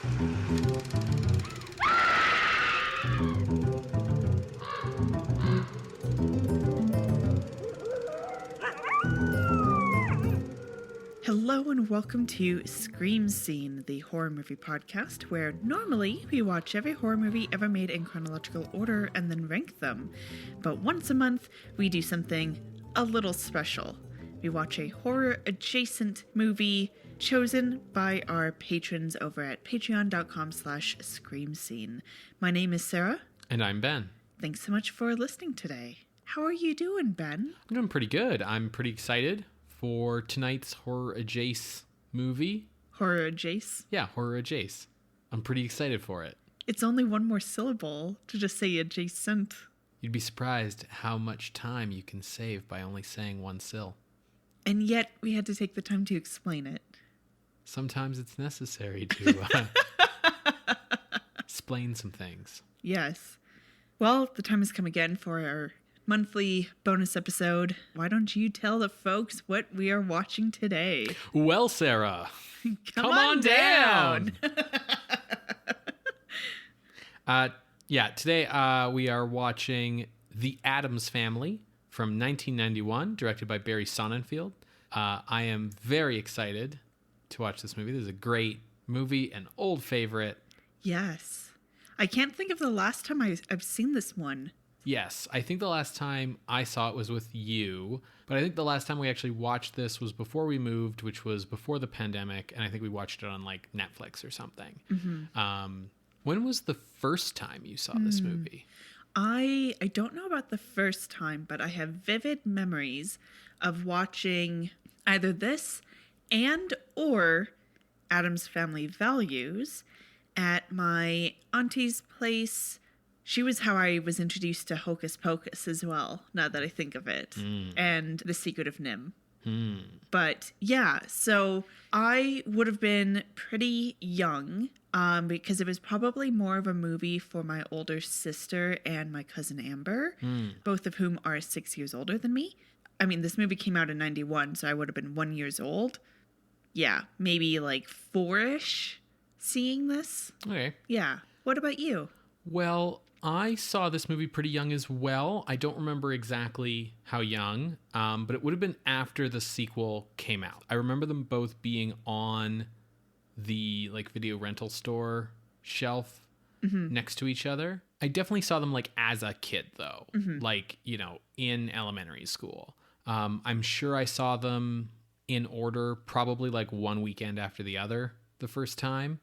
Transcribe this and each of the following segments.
Hello and welcome to Scream Scene, the horror movie podcast, where normally we watch every horror movie ever made in chronological order and then rank them. But once a month, we do something a little special. We watch a horror-adjacent movie chosen by our patrons over at patreon.com/screamscene. My name is Sarah. And I'm Ben. Thanks so much for listening today. How are you doing, Ben? I'm doing pretty good. I'm pretty excited for tonight's horror adjace movie. Horror adjace? Yeah, horror adjace. I'm pretty excited for it. It's only one more syllable to just say adjacent. You'd be surprised how much time you can save by only saying one syll. And yet we had to take the time to explain it. Sometimes it's necessary to explain some things. Yes. Well, the time has come again for our monthly bonus episode. Why don't you tell the folks what we are watching today? Well, Sarah, come on down. Today we are watching The Addams Family from 1991, directed by Barry Sonnenfeld. I am very excited to watch this movie. This is a great movie, an old favorite. Yes. I can't think of the last time I've seen this one. Yes, I think the last time I saw it was with you, but I think the last time we actually watched this was before we moved, which was before the pandemic, and I think we watched it on like Netflix or something. Mm-hmm. When was the first time you saw this movie? I don't know about the first time, but I have vivid memories of watching either this and or Addams Family Values at my auntie's place. She was how I was introduced to Hocus Pocus as well, now that I think of it, and The Secret of Nim. But yeah, so I would have been pretty young because it was probably more of a movie for my older sister and my cousin Amber, both of whom are 6 years older than me. I mean, this movie came out in 91, so I would have been 1 year old. Yeah, maybe like 4-ish seeing this. Okay. Yeah. What about you? Well, I saw this movie pretty young as well. I don't remember exactly how young, but it would have been after the sequel came out. I remember them both being on the like video rental store shelf next to each other. I definitely saw them like as a kid though, like, you know, in elementary school. I'm sure I saw them in order, probably like one weekend after the other the first time,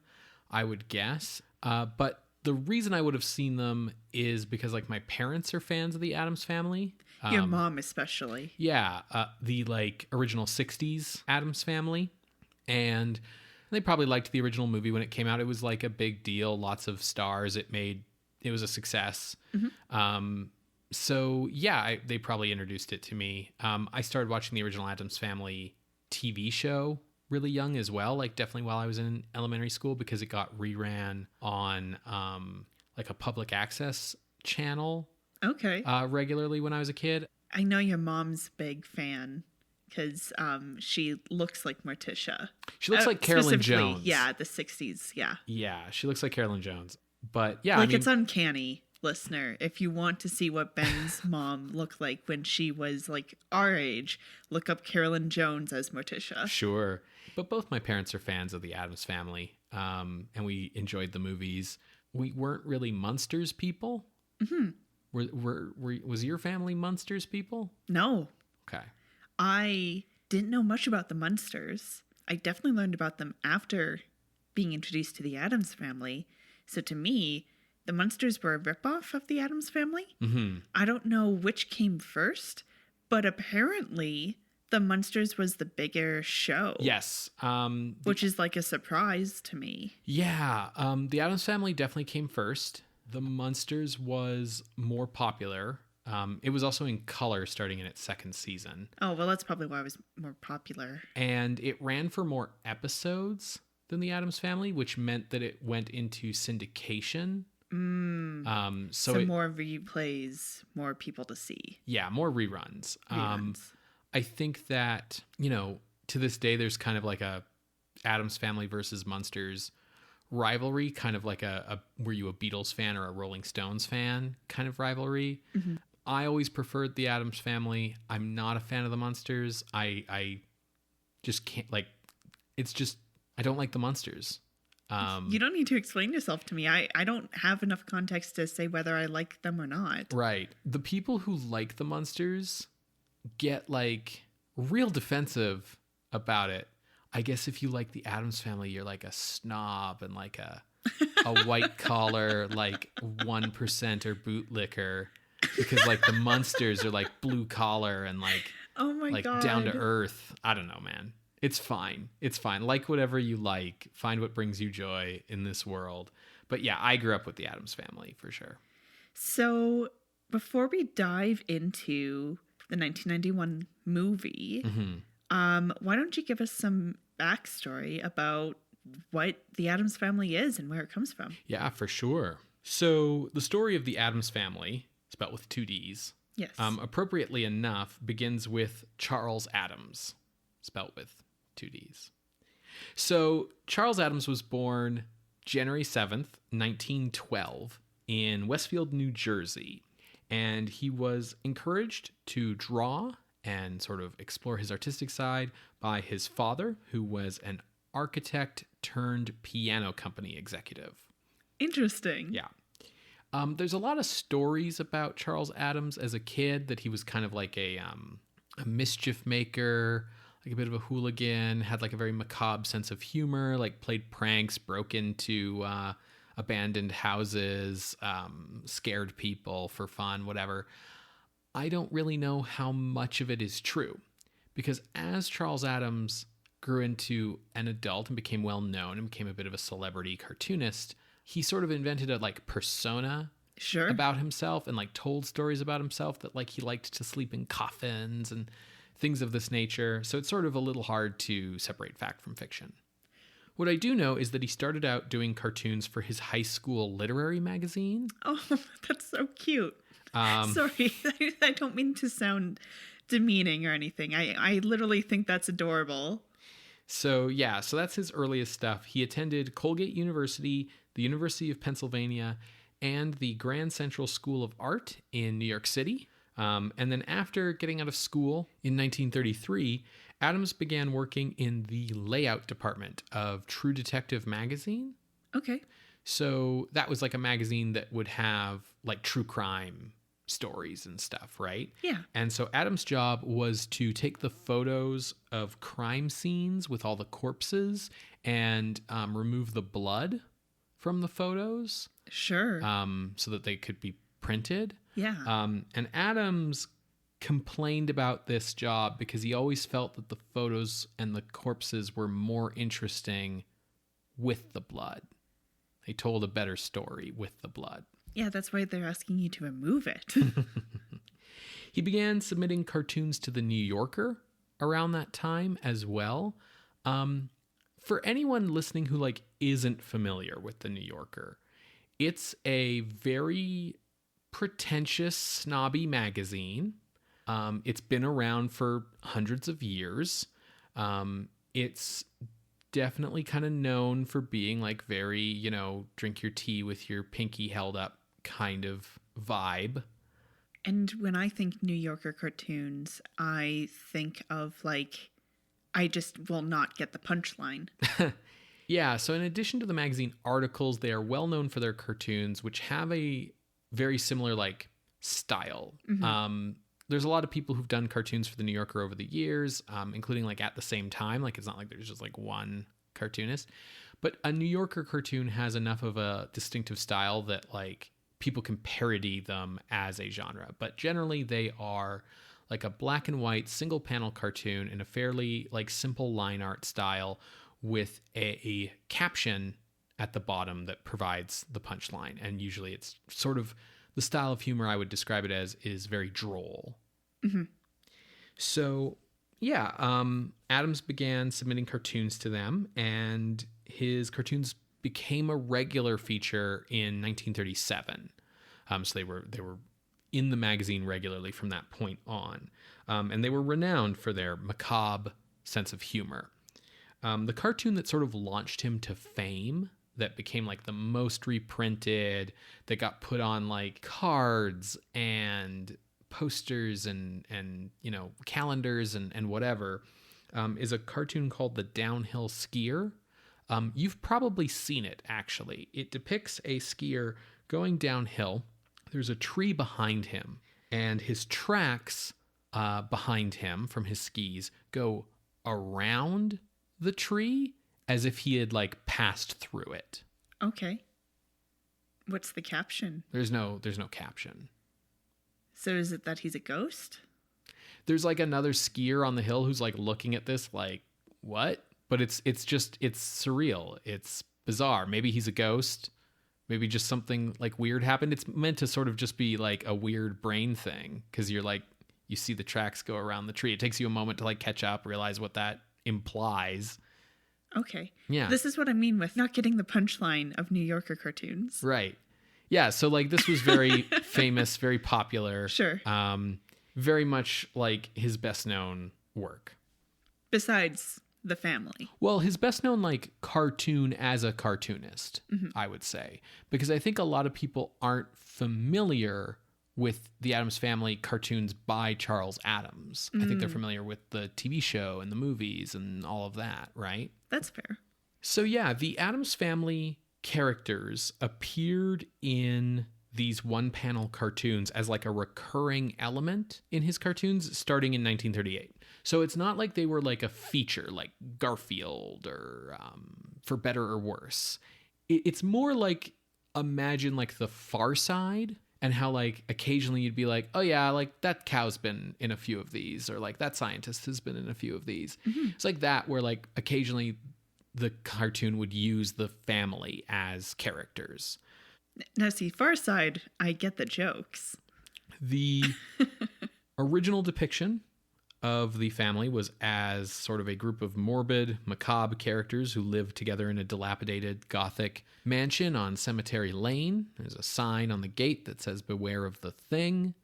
I would guess. But the reason I would have seen them is because like my parents are fans of the Addams Family. Your mom especially. Yeah, the like original 60s Addams Family. And they probably liked the original movie when it came out. It was like a big deal, lots of stars. It was a success. So yeah, they probably introduced it to me. I started watching the original Addams Family TV show really young as well, like definitely while I was in elementary school, because it got reran on like a public access channel regularly when I was a kid. I know your mom's a big fan because she looks like Morticia. She looks like Carolyn Jones. Yeah, the 60s, yeah. Yeah, she looks like Carolyn Jones. But yeah, like, I mean, it's uncanny, listener. If you want to see what Ben's mom looked like when she was like our age, look up Carolyn Jones as Morticia. Sure. But both my parents are fans of the Addams Family, and we enjoyed the movies. We weren't really Munsters people. Was your family Munsters people? No. Okay. I didn't know much about the Munsters. I definitely learned about them after being introduced to the Addams Family. So to me, the Munsters were a ripoff of the Addams Family. I don't know which came first, but apparently the Munsters was the bigger show. Yes. Which is like a surprise to me. Yeah. The Addams Family definitely came first. The Munsters was more popular. It was also in color starting in its second season. Oh, well, that's probably why it was more popular. And it ran for more episodes than the Addams Family, which meant that it went into syndication. So more replays, more people to see. Yeah, more reruns. I think that, you know, to this day, there's kind of like a Addams Family versus Munsters rivalry, kind of like a were you a Beatles fan or a Rolling Stones fan kind of rivalry. Mm-hmm. I always preferred the Addams Family. I'm not a fan of the Munsters. I just can't, like, it's just, I don't like the Munsters. You don't need to explain yourself to me. I don't have enough context to say whether I like them or not. Right. The people who like the Munsters get, like, real defensive about it. I guess if you like the Addams Family, you're like a snob and like a white collar, like 1% or bootlicker, because like the Munsters are like blue collar and like, oh my like God, down to earth. I don't know, man. It's fine. It's fine. Like whatever you like. Find what brings you joy in this world. But yeah, I grew up with the Addams Family for sure. So before we dive into the 1991 movie, why don't you give us some backstory about what the Addams Family is and where it comes from? Yeah, for sure. So the story of the Addams Family, spelled with 2 Ds, yes, appropriately enough, begins with Charles Addams, spelled with 2 Ds. So Charles Addams was born January 7th, 1912 in Westfield, New Jersey. And he was encouraged to draw and sort of explore his artistic side by his father, who was an architect turned piano company executive. Interesting. Yeah. There's a lot of stories about Charles Addams as a kid, that he was kind of like a mischief maker, like a bit of a hooligan, had like a very macabre sense of humor, like played pranks, broke into abandoned houses, scared people for fun, whatever. I don't really know how much of it is true, because as Charles Addams grew into an adult and became well known and became a bit of a celebrity cartoonist, he sort of invented a like persona about himself and like told stories about himself that like he liked to sleep in coffins and things of this nature. So it's sort of a little hard to separate fact from fiction. What I do know is that he started out doing cartoons for his high school literary magazine. Oh, that's so cute. Sorry, I don't mean to sound demeaning or anything. I literally think that's adorable. So yeah, so that's his earliest stuff. He attended Colgate University, the University of Pennsylvania, and the Grand Central School of Art in New York City. And then after getting out of school in 1933, Addams began working in the layout department of True Detective magazine. Okay. So that was like a magazine that would have like true crime stories and stuff, right? Yeah. And so Addams' job was to take the photos of crime scenes with all the corpses and remove the blood from the photos. Sure. So that they could be printed. Yeah. And Addams complained about this job because he always felt that the photos and the corpses were more interesting with the blood. They told a better story with the blood. Yeah, that's why they're asking you to remove it. He began submitting cartoons to The New Yorker around that time as well. For anyone listening who like isn't familiar with The New Yorker, it's a very pretentious, snobby magazine. It's been around for hundreds of years. It's definitely kind of known for being like very, you know, drink your tea with your pinky held up kind of vibe. And when I think New Yorker cartoons, I think of like, I just will not get the punchline. Yeah, so in addition to the magazine articles, they are well known for their cartoons, which have a very similar like style. Mm-hmm. There's a lot of people who've done cartoons for the New Yorker over the years, including like at the same time. Like it's not like there's just like one cartoonist, but a New Yorker cartoon has enough of a distinctive style that like people can parody them as a genre. But generally they are like a black and white single panel cartoon in a fairly like simple line art style with a caption at the bottom that provides the punchline. And usually it's sort of the style of humor I would describe it as is very droll. Mm-hmm. So, yeah, Addams began submitting cartoons to them, and his cartoons became a regular feature in 1937. So they were in the magazine regularly from that point on, and they were renowned for their macabre sense of humor. The cartoon that sort of launched him to fame that became like the most reprinted, that got put on like cards and posters and calendars and whatever, is a cartoon called The Downhill Skier. You've probably seen it, actually. It depicts a skier going downhill. There's a tree behind him, and his tracks behind him from his skis go around the tree as if he had like passed through it. Okay. What's the caption? There's no caption. So is it that he's a ghost? There's like another skier on the hill who's like looking at this like, what? But it's surreal. It's bizarre. Maybe he's a ghost. Maybe just something like weird happened. It's meant to sort of just be like a weird brain thing, because you're like, you see the tracks go around the tree. It takes you a moment to like catch up, realize what that implies. Okay. Yeah. This is what I mean with not getting the punchline of New Yorker cartoons. Right. Yeah. So like this was very famous, very popular. Sure. Very much like his best known work. Besides The Family. Well, his best known like cartoon as a cartoonist, I would say, because I think a lot of people aren't familiar with the Addams Family cartoons by Charles Addams. I think they're familiar with the TV show and the movies and all of that, right? That's fair. So yeah, the Addams Family characters appeared in these one-panel cartoons as like a recurring element in his cartoons starting in 1938. So it's not like they were like a feature like Garfield or For Better or Worse. It's more like, imagine like The Far Side, and how like occasionally you'd be like, oh yeah, like that cow's been in a few of these, or like that scientist has been in a few of these. It's like that, where like occasionally the cartoon would use the family as characters. Now see, Far Side, I get the jokes. The original depiction of the family was as sort of a group of morbid, macabre characters who lived together in a dilapidated Gothic mansion on Cemetery Lane. There's a sign on the gate that says, "Beware of the Thing."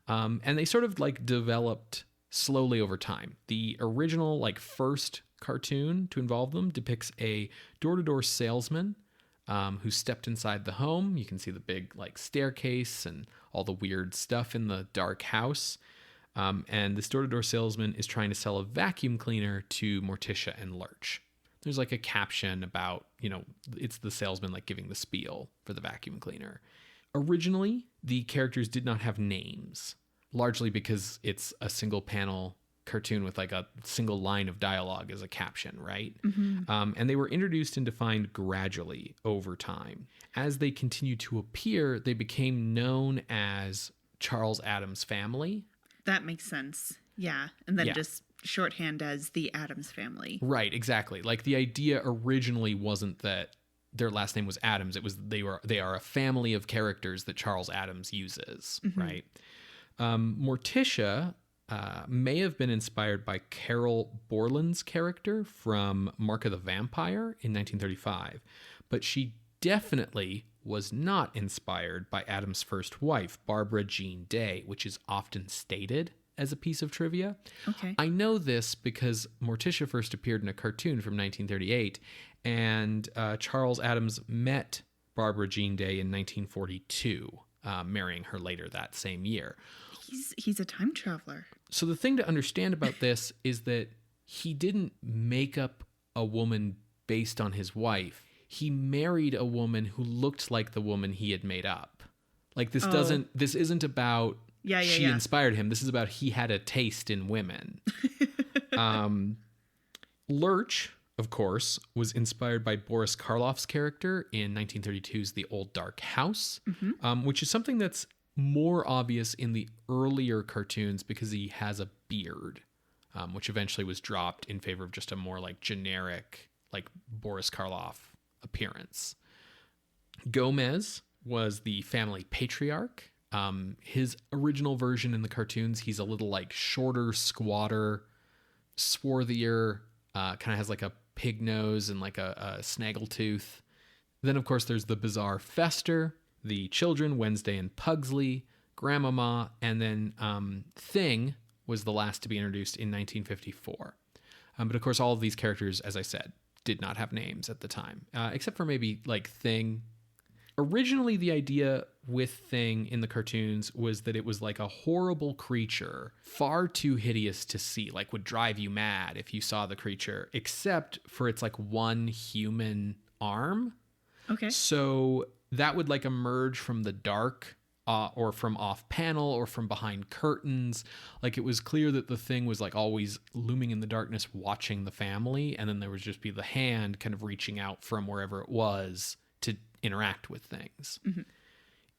And they sort of like developed slowly over time. The original like first cartoon to involve them depicts a door-to-door salesman who stepped inside the home. You can see the big like staircase and all the weird stuff in the dark house. And this door-to-door salesman is trying to sell a vacuum cleaner to Morticia and Lurch. There's like a caption about, it's the salesman like giving the spiel for the vacuum cleaner. Originally, the characters did not have names, largely because it's a single panel cartoon with like a single line of dialogue as a caption, right? And they were introduced and defined gradually over time. As they continued to appear, they became known as Charles Addams Family. That makes sense. Yeah. And then just shorthand as the Addams Family. Right, exactly. Like the idea originally wasn't that their last name was Addams. It was they are a family of characters that Charles Addams uses, right? Morticia may have been inspired by Carol Borland's character from Mark of the Vampire in 1935, but she definitely was not inspired by Addams' first wife, Barbara Jean Day, which is often stated as a piece of trivia. Okay. I know this because Morticia first appeared in a cartoon from 1938, and Charles Addams met Barbara Jean Day in 1942, marrying her later that same year. He's a time traveler. So the thing to understand about this is that he didn't make up a woman based on his wife. He married a woman who looked like the woman he had made up. Like this isn't about she inspired him. This is about he had a taste in women. Lurch, of course, was inspired by Boris Karloff's character in 1932's The Old Dark House, which is something that's more obvious in the earlier cartoons because he has a beard, which eventually was dropped in favor of just a more like generic like Boris Karloff appearance. Gomez was the family patriarch. His original version in the cartoons, he's a little like shorter, squatter, swarthier, kind of has like a pig nose and like a snaggletooth. Then, of course, there's the bizarre Fester, the children, Wednesday and Pugsley, Grandmama, and then Thing was the last to be introduced in 1954. But of course, all of these characters, as I said, did not have names at the time, except for maybe like Thing. Originally, the idea with Thing in the cartoons was that it was like a horrible creature, far too hideous to see, like would drive you mad if you saw the creature, except for its like one human arm. Okay. So that would like emerge from the dark, or from off panel or from behind curtains. Like it was clear that the Thing was like always looming in the darkness, watching the family. And then there would just be the hand kind of reaching out from wherever it was to interact with things. Mm-hmm.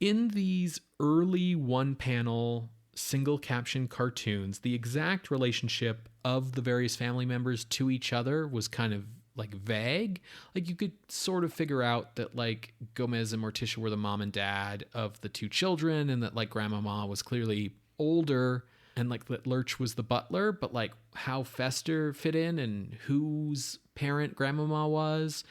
In these early one panel single caption cartoons, the exact relationship of the various family members to each other was kind of like vague. Like you could sort of figure out that like Gomez and Morticia were the mom and dad of the two children, and that like Grandmama was clearly older, and like that Lurch was the butler, but like how Fester fit in and whose parent Grandmama was.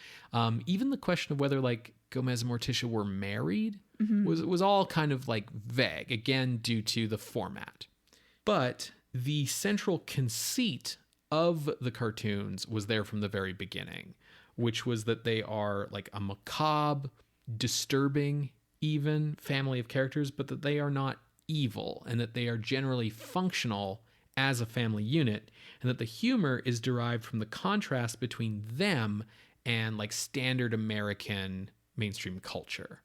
Even the question of whether like Gomez and Morticia were married was all kind of like vague, again, due to the format. But the central conceit of the cartoons was there from the very beginning, which was that they are like a macabre, disturbing, even family of characters, but that they are not evil, and that they are generally functional as a family unit, and that the humor is derived from the contrast between them and like standard American mainstream culture.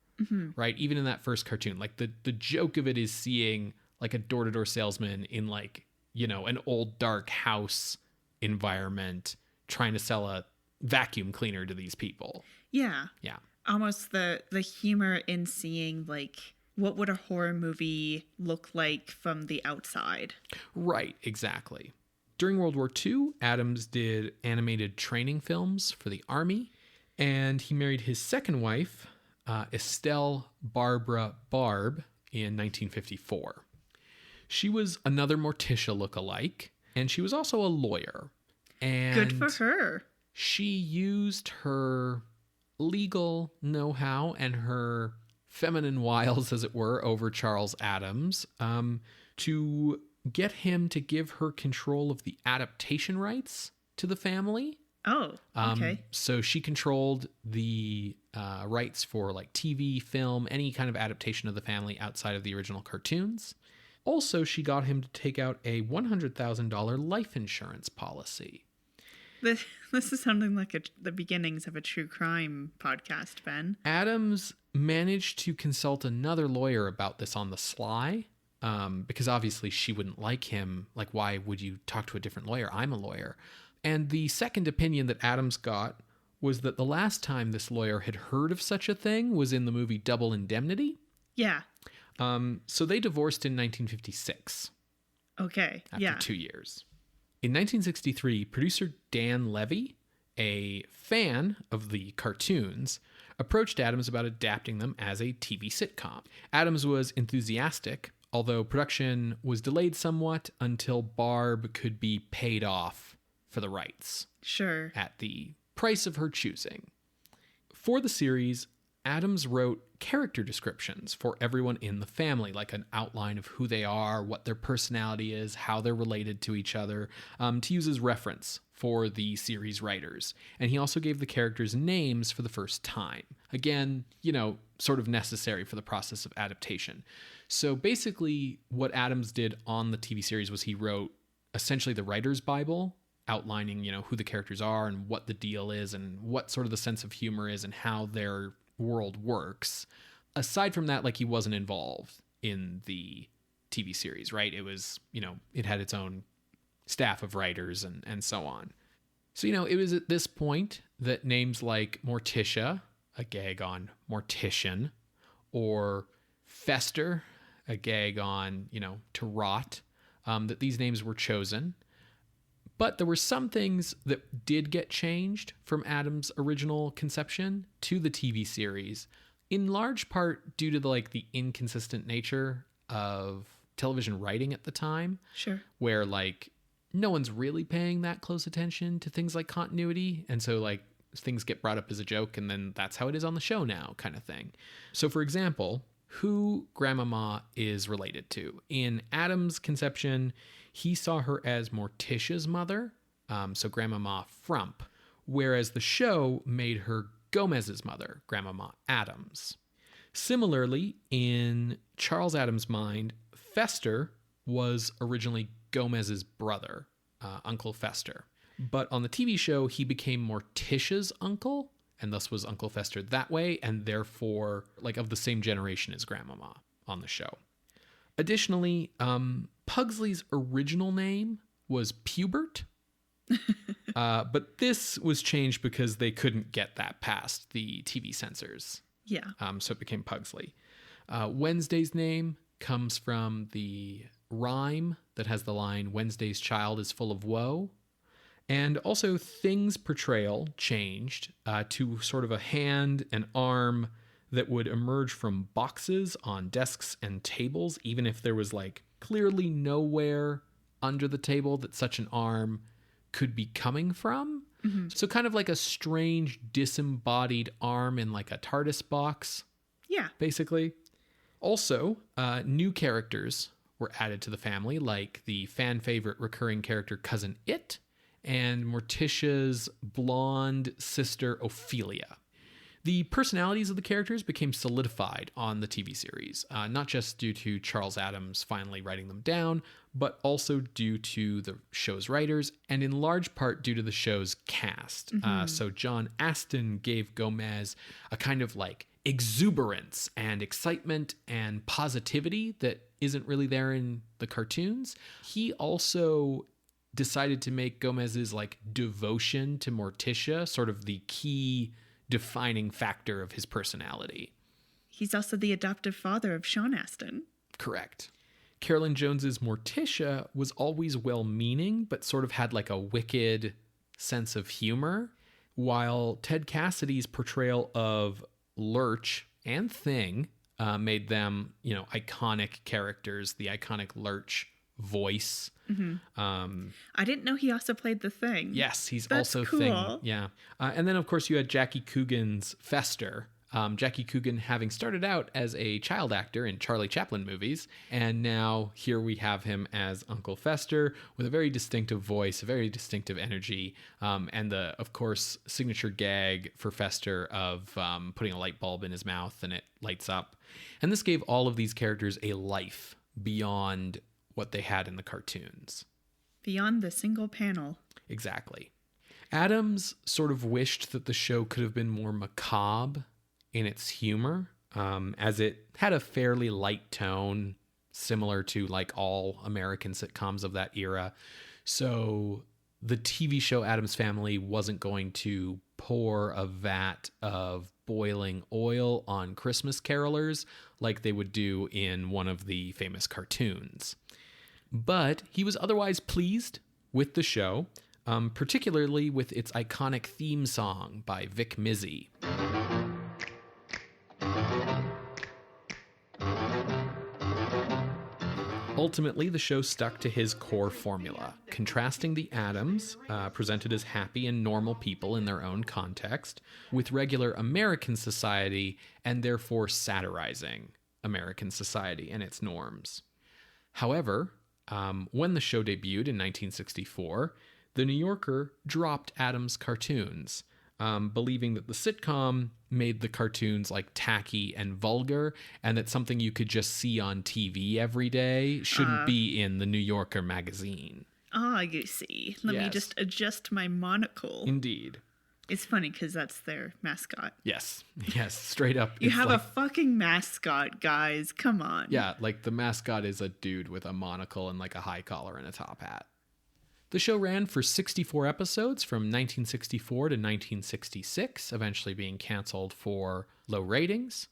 Right? Even in that first cartoon, like the joke of it is seeing like a door-to-door salesman in like, you know, an old dark house environment trying to sell a vacuum cleaner to these people. Yeah. Yeah. Almost the humor in seeing like what would a horror movie look like from the outside. Right, exactly. During World War II, Addams did animated training films for the Army, and he married his second wife, Estelle Barbara Barb, in 1954. She was another Morticia look-alike, and she was also a lawyer. And good for her. She used her legal know-how and her feminine wiles, as it were, over Charles Addams, to get him to give her control of the adaptation rights to the family. Oh, okay. So she controlled the rights for like TV, film, any kind of adaptation of the family outside of the original cartoons. Also, she got him to take out a $100,000 life insurance policy. This is sounding like the beginnings of a true crime podcast, Ben. Addams managed to consult another lawyer about this on the sly, because obviously she wouldn't like him. Like, why would you talk to a different lawyer? I'm a lawyer. And the second opinion that Addams got was that the last time this lawyer had heard of such a thing was in the movie Double Indemnity. Yeah. So they divorced in 1956. Okay. After 2 years. In 1963, producer Dan Levy, a fan of the cartoons, approached Addams about adapting them as a TV sitcom. Addams was enthusiastic, although production was delayed somewhat until Barb could be paid off for the rights. Sure. At the price of her choosing. For the series, Addams wrote character descriptions for everyone in the family, like an outline of who they are, what their personality is, how they're related to each other, to use as reference for the series writers. And he also gave the characters names for the first time. Again, you know, sort of necessary for the process of adaptation. So basically, what Addams did on the TV series was he wrote essentially the writer's Bible, outlining, you know, who the characters are and what the deal is and what sort of the sense of humor is and how their world works. Aside from that, like, he wasn't involved in the TV series, right? It was, you know, it had its own staff of writers and so on. So, you know, it was at this point that names like Morticia, a gag on mortician, or Fester, a gag on, you know, to rot, that these names were chosen. But there were some things that did get changed from Addams' original conception to the TV series, in large part due to the inconsistent nature of television writing at the time. Sure. Where like no one's really paying that close attention to things like continuity, and so like things get brought up as a joke, and then that's how it is on the show now, kind of thing. So, for example, who Grandmama is related to in Addams' conception, he saw her as Morticia's mother, so Grandmama Frump, whereas the show made her Gomez's mother, Grandmama Addams. Similarly, in Charles Addams' mind, Fester was originally Gomez's brother, Uncle Fester. But on the TV show, he became Morticia's uncle, and thus was Uncle Fester that way, and therefore, like, of the same generation as Grandmama on the show. Additionally, Pugsley's original name was Pubert, but this was changed because they couldn't get that past the TV censors. Yeah. So it became Pugsley. Wednesday's name comes from the rhyme that has the line, Wednesday's child is full of woe. And also Thing's portrayal changed to sort of a hand and arm that would emerge from boxes on desks and tables, even if there was like clearly nowhere under the table that such an arm could be coming from. Mm-hmm. So kind of like a strange disembodied arm in like a TARDIS box. Yeah. Basically. Also, new characters were added to the family, like the fan favorite recurring character Cousin It and Morticia's blonde sister Ophelia. The personalities of the characters became solidified on the TV series, not just due to Charles Addams finally writing them down, but also due to the show's writers and in large part due to the show's cast. Mm-hmm. So John Astin gave Gomez a kind of like exuberance and excitement and positivity that isn't really there in the cartoons. He also decided to make Gomez's like devotion to Morticia sort of the key defining factor of his personality. He's also the adoptive father of Sean Astin. Correct. Carolyn Jones's Morticia was always well-meaning, but sort of had like a wicked sense of humor, while Ted Cassidy's portrayal of Lurch and Thing made them, you know, iconic characters, the iconic Lurch voice. Mm-hmm. I didn't know he also played the Thing. Yes, he's That's also cool. Thing. Yeah. And then, of course, you had Jackie Coogan's Fester. Jackie Coogan having started out as a child actor in Charlie Chaplin movies, and now here we have him as Uncle Fester with a very distinctive voice, a very distinctive energy, and the, of course, signature gag for Fester of putting a light bulb in his mouth and it lights up. And this gave all of these characters a life beyond what they had in the cartoons. Beyond the single panel. Exactly. Addams sort of wished that the show could have been more macabre in its humor, as it had a fairly light tone, similar to like all American sitcoms of that era. So the TV show Addams Family wasn't going to pour a vat of boiling oil on Christmas carolers like they would do in one of the famous cartoons. But he was otherwise pleased with the show, particularly with its iconic theme song by Vic Mizzy. Ultimately, the show stuck to his core formula, contrasting the Addams, presented as happy and normal people in their own context, with regular American society, and therefore satirizing American society and its norms. However, when the show debuted in 1964, The New Yorker dropped Addams' cartoons, believing that the sitcom made the cartoons like tacky and vulgar, and that something you could just see on TV every day shouldn't be in the New Yorker magazine. You see. Let me just adjust my monocle. Indeed. It's funny because that's their mascot. Yes, straight up. You have a fucking mascot, guys. Come on. Yeah, like the mascot is a dude with a monocle and like a high collar and a top hat. The show ran for 64 episodes from 1964 to 1966, eventually being canceled for low ratings.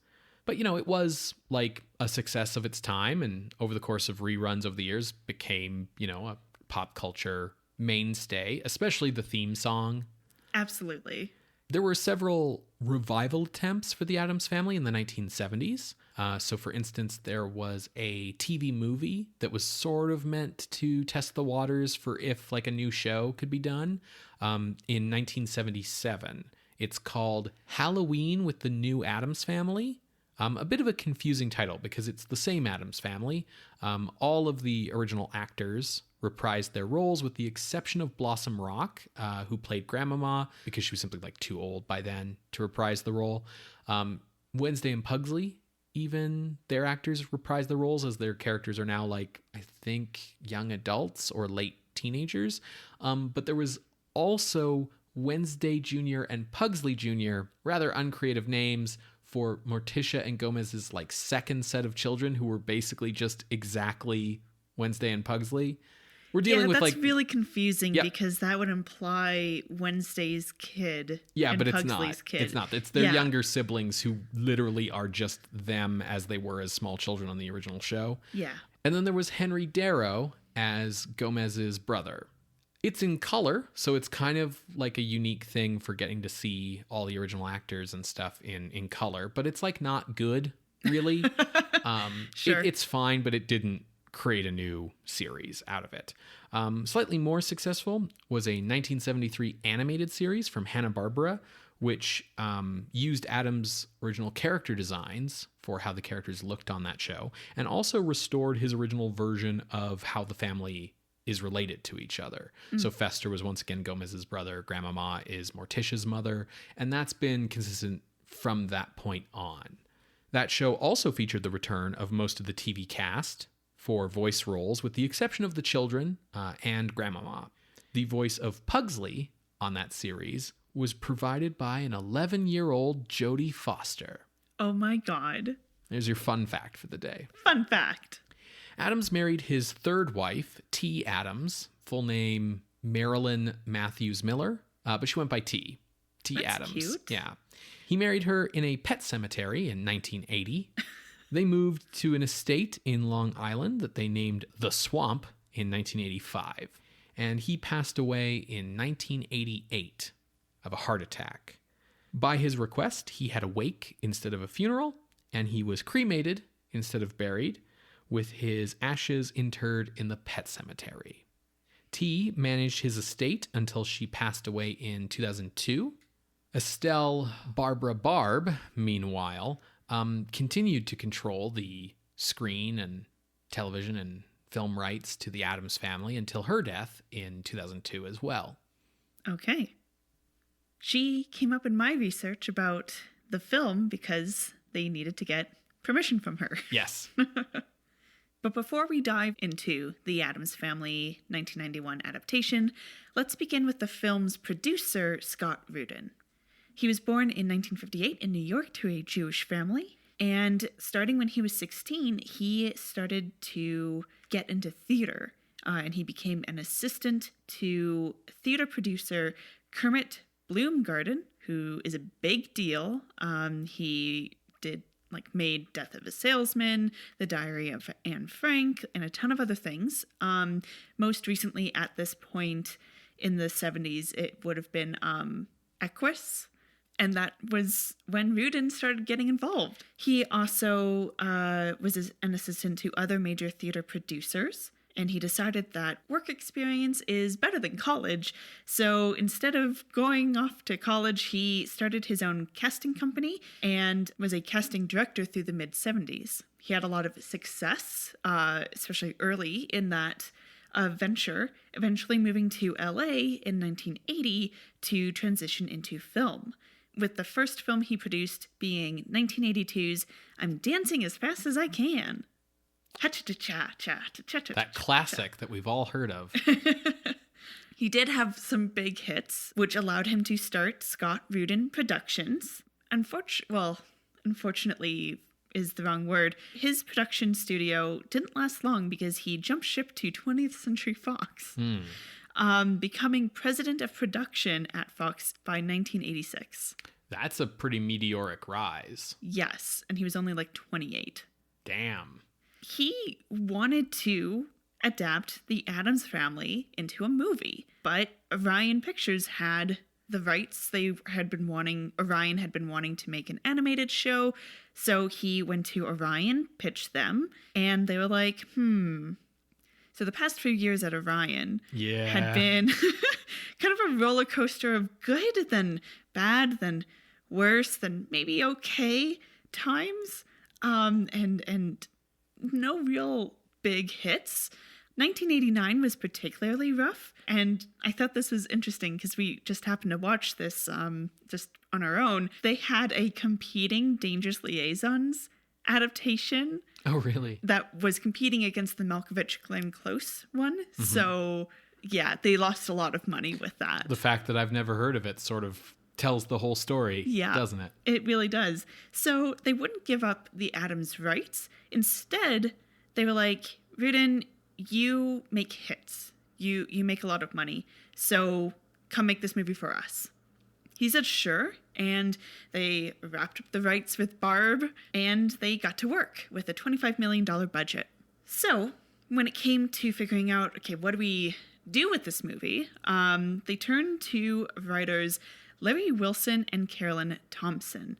But, you know, it was like a success of its time, and over the course of reruns over the years became, you know, a pop culture mainstay, especially the theme song. Absolutely. There were several revival attempts for the Addams Family in the 1970s. So, for instance, there was a TV movie that was sort of meant to test the waters for if, like, a new show could be done in 1977. It's called Halloween with the New Addams Family, A bit of a confusing title because it's the same Addams Family. All of the original actors reprised their roles with the exception of Blossom Rock, who played Grandmama because she was simply like too old by then to reprise the role. Wednesday and Pugsley, even their actors reprised the roles as their characters are now like, I think, young adults or late teenagers. But there was also Wednesday Jr. and Pugsley Jr., rather uncreative names for Morticia and Gomez's like second set of children who were basically just exactly Wednesday and Pugsley. We're dealing with that's like really confusing because that would imply Wednesday's kid. Yeah, and but Pugsley's kid. It's not. It's their younger siblings who literally are just them as they were as small children on the original show. Yeah. And then there was Henry Darrow as Gomez's brother. It's in color, so it's kind of like a unique thing for getting to see all the original actors and stuff in color, but it's like not good, really. Sure. It's fine, but it didn't create a new series out of it. Slightly more successful was a 1973 animated series from Hanna-Barbera, which used Addams' original character designs for how the characters looked on that show, and also restored his original version of how the family is related to each other. So Fester was once again Gomez's brother, Grandmama is Morticia's mother, and that's been consistent from that point on. That show also featured the return of most of the TV cast for voice roles, with the exception of the children and Grandmama. The voice of Pugsley on that series was provided by an 11-year-old Jodie Foster. Oh my God. There's your fun fact for the day. Fun fact. Addams married his third wife, T. Addams, full name Marilyn Matthews Miller, but she went by T. That's Addams. Cute. Yeah. He married her in a pet cemetery in 1980. They moved to an estate in Long Island that they named The Swamp in 1985. And he passed away in 1988 of a heart attack. By his request, he had a wake instead of a funeral, and he was cremated instead of buried, with his ashes interred in the pet cemetery. T managed his estate until she passed away in 2002. Estelle Barbara Barb, meanwhile, continued to control the screen and television and film rights to the Addams Family until her death in 2002 as well. Okay. She came up in my research about the film because they needed to get permission from her. Yes. But before we dive into the Addams Family 1991 adaptation, let's begin with the film's producer, Scott Rudin. He was born in 1958 in New York to a Jewish family, and starting when he was 16, he started to get into theater, and he became an assistant to theater producer Kermit Bloomgarden, who is a big deal. He made Death of a Salesman, The Diary of Anne Frank, and a ton of other things. Most recently, at this point in the 70s, it would have been Equus, and that was when Rudin started getting involved. He also was an assistant to other major theater producers, and he decided that work experience is better than college. So instead of going off to college, he started his own casting company and was a casting director through the mid-70s. He had a lot of success, especially early in that venture, eventually moving to LA in 1980 to transition into film, with the first film he produced being 1982's I'm Dancing as Fast as I Can. That classic that we've all heard of. He did have some big hits, which allowed him to start Scott Rudin Productions. Unfortunately is the wrong word. His production studio didn't last long because he jumped ship to 20th Century Fox, becoming president of production at Fox by 1986. That's a pretty meteoric rise. Yes, and he was only like 28. Damn. He wanted to adapt the Addams Family into a movie, but Orion Pictures had the rights. Orion had been wanting to make an animated show, so he went to Orion, pitched them, and they were like, So the past few years at Orion had been kind of a roller coaster of good, then bad, then worse, then maybe okay times. and no real big hits. 1989 was particularly rough, and I thought this was interesting because we just happened to watch this just on our own. They had a competing Dangerous Liaisons adaptation. Oh, really? That was competing against the Malkovich-Glenn Close one. Mm-hmm. So, yeah, they lost a lot of money with that. The fact that I've never heard of it sort of tells the whole story, doesn't it? It really does. So they wouldn't give up the Addams rights. Instead, they were like, Rudin, you make hits. You make a lot of money. So come make this movie for us. He said, sure. And they wrapped up the rights with Barb, and they got to work with a $25 million budget. So when it came to figuring out, okay, what do we do with this movie? They turned to writers Larry Wilson and Carolyn Thompson.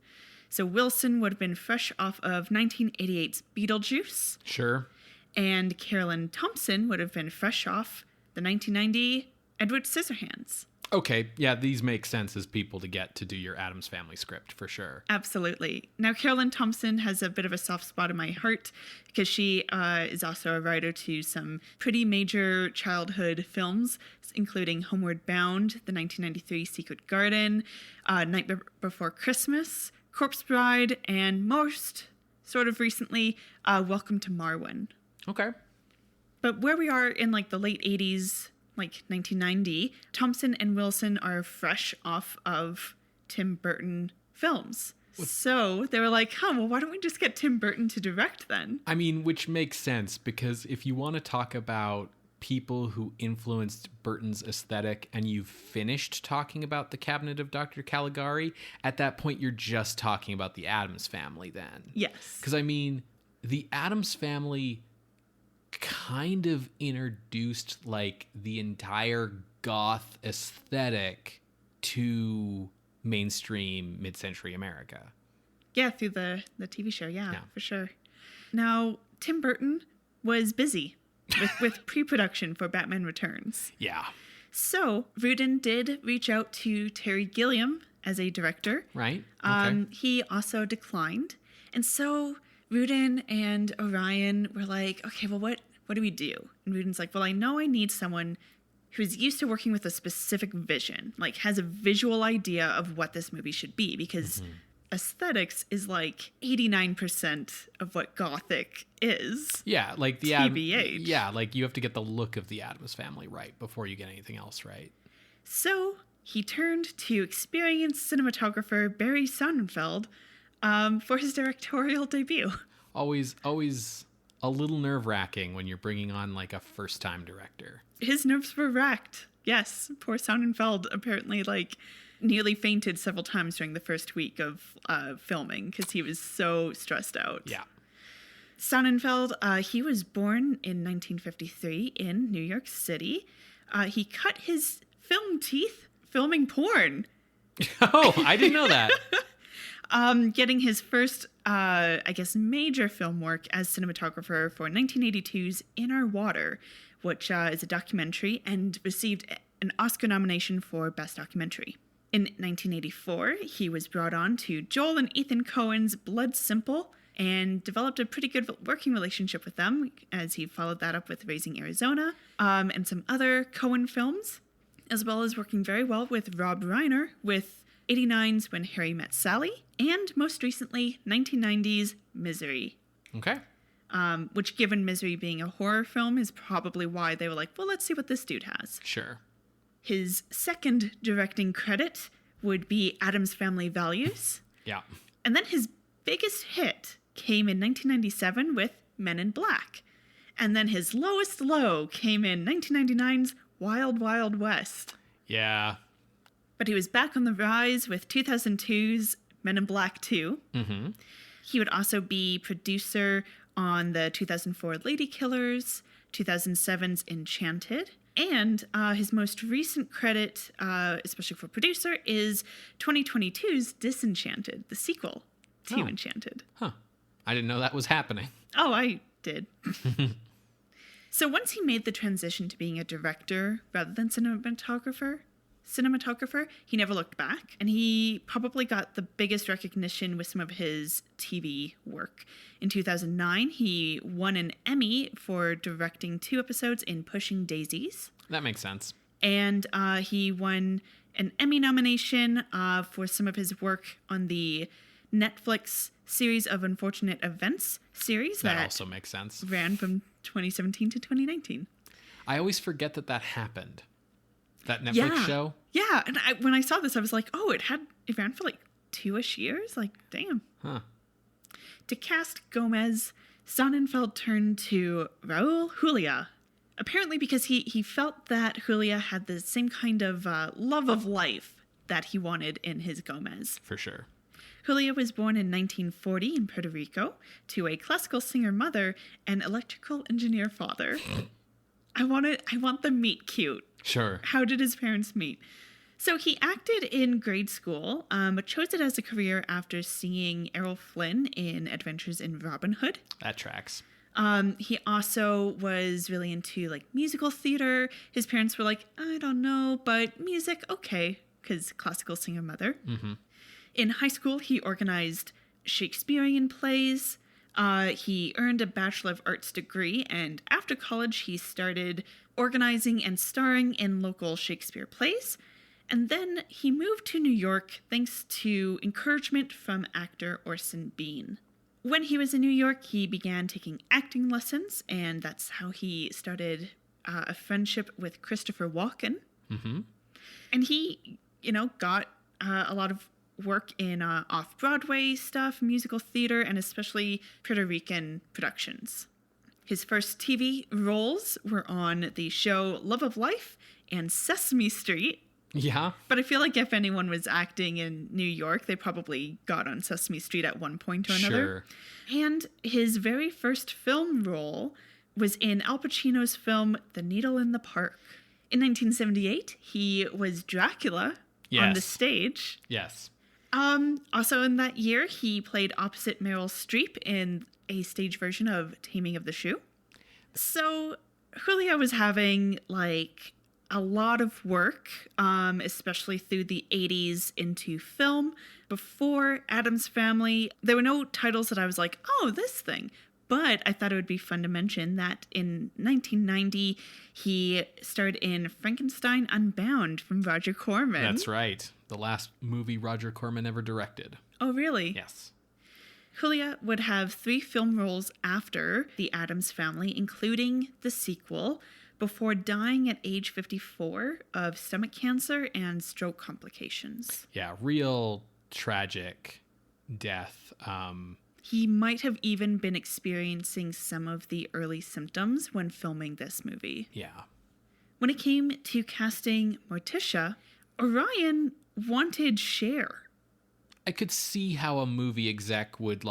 So Wilson would have been fresh off of 1988's Beetlejuice. Sure. And Carolyn Thompson would have been fresh off the 1990 Edward Scissorhands. Okay, yeah, these make sense as people to get to do your Addams Family script, for sure. Absolutely. Now, Carolyn Thompson has a bit of a soft spot in my heart because she is also a writer to some pretty major childhood films, including Homeward Bound, the 1993 Secret Garden, Night Before Christmas, Corpse Bride, and most, sort of recently, Welcome to Marwen. Okay. But where we are in like the late 80s, like 1990, Thompson and Wilson are fresh off of Tim Burton films. So they were like, well, why don't we just get Tim Burton to direct then? I mean, which makes sense, because if you want to talk about people who influenced Burton's aesthetic and you've finished talking about the Cabinet of Dr. Caligari, at that point you're just talking about the Addams Family then. Yes. Because, I mean, the Addams Family kind of introduced like the entire goth aesthetic to mainstream mid-century America. Yeah, through the TV show. Yeah, for sure. Now, Tim Burton was busy with pre-production for Batman Returns. Yeah. So Rudin did reach out to Terry Gilliam as a director. Right. Okay. He also declined. And so Rudin and Orion were like, okay, well, what do we do? And Rudin's like, well, I know I need someone who's used to working with a specific vision, like has a visual idea of what this movie should be, because aesthetics is like 89% of what Gothic is. Yeah, like the TBH. Yeah, like you have to get the look of the Addams Family right before you get anything else right. So he turned to experienced cinematographer Barry Sonnenfeld for his directorial debut. Always a little nerve-wracking when you're bringing on like a first-time director. His nerves were racked. Yes, poor Sonnenfeld apparently like nearly fainted several times during the first week of filming because he was so stressed out. Yeah. Sonnenfeld, he was born in 1953 in New York City. He cut his film teeth filming porn. Oh, I didn't know that. Getting his first, major film work as cinematographer for 1982's Inner Water, which is a documentary and received an Oscar nomination for Best Documentary. In 1984, he was brought on to Joel and Ethan Coen's Blood Simple and developed a pretty good working relationship with them as he followed that up with Raising Arizona and some other Coen films, as well as working very well with Rob Reiner with 89's When Harry Met Sally, and most recently, 1990's Misery. Okay. Which, given Misery being a horror film, is probably why they were like, well, let's see what this dude has. Sure. His second directing credit would be Addams Family Values. Yeah. And then his biggest hit came in 1997 with Men in Black. And then his lowest low came in 1999's Wild Wild West. Yeah. But he was back on the rise with 2002's Men in Black 2. Mm-hmm. He would also be producer on the 2004 Lady Killers, 2007's Enchanted, and his most recent credit, especially for producer, is 2022's Disenchanted, the sequel to Enchanted. Huh. I didn't know that was happening. Oh, I did. So once he made the transition to being a director rather than cinematographer, cinematographer, he never looked back. And he probably got the biggest recognition with some of his TV work. In 2009, he won an Emmy for directing 2 episodes in Pushing Daisies. That makes sense. And he won an Emmy nomination for some of his work on the Netflix series of Unfortunate Events series. That also makes sense. Ran from 2017 to 2019. I always forget that happened. That Netflix show? Yeah. And when I saw this, I was like, oh, it ran for like 2-ish years? Like, damn. Huh. To cast Gomez, Sonnenfeld turned to Raul Julia. Apparently because he felt that Julia had the same kind of love of life that he wanted in his Gomez. For sure. Julia was born in 1940 in Puerto Rico to a classical singer mother and electrical engineer father. I want them meet cute. Sure. How did his parents meet? So he acted in grade school, but chose it as a career after seeing Errol Flynn in Adventures in Robin Hood. That tracks. He also was really into like musical theater. His parents were like, I don't know, but music, okay, because classical singer mother. Mm-hmm. In high school, he organized Shakespearean plays. He earned a Bachelor of Arts degree, and after college, he started organizing and starring in local Shakespeare plays. And then he moved to New York thanks to encouragement from actor Orson Bean. When he was in New York, he began taking acting lessons, and that's how he started a friendship with Christopher Walken. Mm-hmm. And he, got a lot of work in off-Broadway stuff, musical theater, and especially Puerto Rican productions. His first TV roles were on the show Love of Life and Sesame Street. Yeah. But I feel like if anyone was acting in New York, they probably got on Sesame Street at one point or another. Sure. And his very first film role was in Al Pacino's film The Needle in the Park. In 1978, he was Dracula on the stage. Yes. Also in that year, he played opposite Meryl Streep in a stage version of Taming of the Shrew. So Julia was having like a lot of work, especially through the 80s into film. Before Addams Family, there were no titles that I was like, oh, this thing. But I thought it would be fun to mention that in 1990, he starred in Frankenstein Unbound from Roger Corman. That's right. The last movie Roger Corman ever directed. Oh, really? Yes. Julia would have 3 film roles after The Addams Family, including the sequel, before dying at age 54 of stomach cancer and stroke complications. Yeah, real tragic death. He might have even been experiencing some of the early symptoms when filming this movie. Yeah. When it came to casting Morticia, Orion wanted Cher. I could see how a movie exec would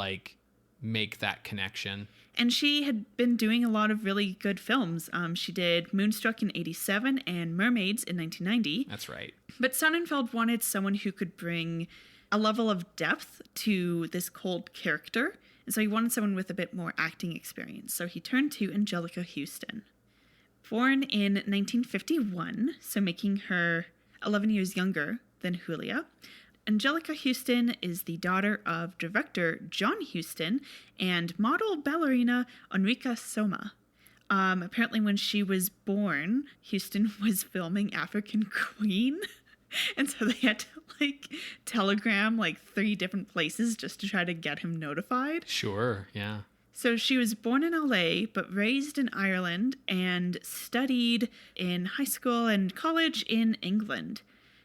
make that connection. And she had been doing a lot of really good films. She did Moonstruck in 87 and Mermaids in 1990. That's right. But Sonnenfeld wanted someone who could bring a level of depth to this cold character. And so he wanted someone with a bit more acting experience. So he turned to Angelica Houston. Born in 1951, so making her 11 years younger than Julia, Angelica Houston is the daughter of director John Huston and model ballerina Enrica Soma. Apparently when she was born, Houston was filming African Queen. And so they had to telegram 3 different places just to try to get him notified. Sure, yeah. So she was born in LA, but raised in Ireland and studied in high school and college in England.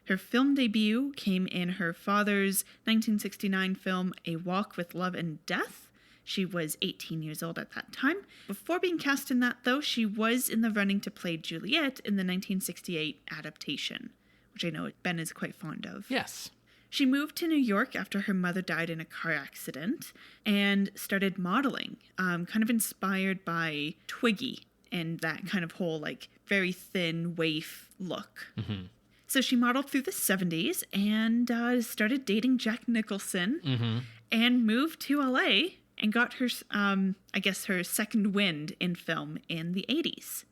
Her film debut came in her father's 1969 film, A Walk with Love and Death. She was 18 years old at that time. Before being cast in that, though, she was in the running to play Juliet in the 1968 adaptation, which I know Ben is quite fond of. Yes. She moved to New York after her mother died in a car accident and started modeling, kind of inspired by Twiggy and that kind of whole very thin waif look. Mm-hmm. So she modeled through the 70s and started dating Jack Nicholson and moved to LA and got her, her second wind in film in the 80s.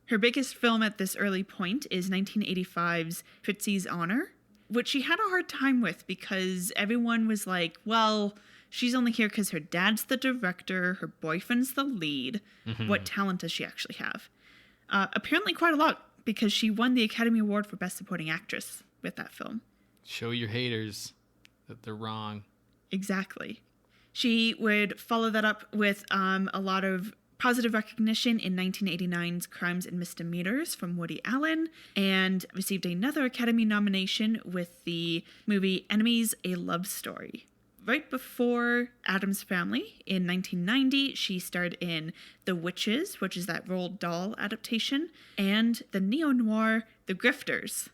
Her biggest film at this early point is 1985's Fritzi's Honor, which she had a hard time with because everyone was like, well, she's only here because her dad's the director, her boyfriend's the lead. What talent does she actually have? Apparently quite a lot, because she won the Academy Award for Best Supporting Actress with that film. Show your haters that they're wrong. Exactly. She would follow that up with a lot of positive recognition in 1989's Crimes and Misdemeanors from Woody Allen, and received another Academy nomination with the movie Enemies: A Love Story. Right before Addams Family, in 1990, she starred in The Witches, which is that Roald Dahl adaptation, and the neo-noir The Grifters.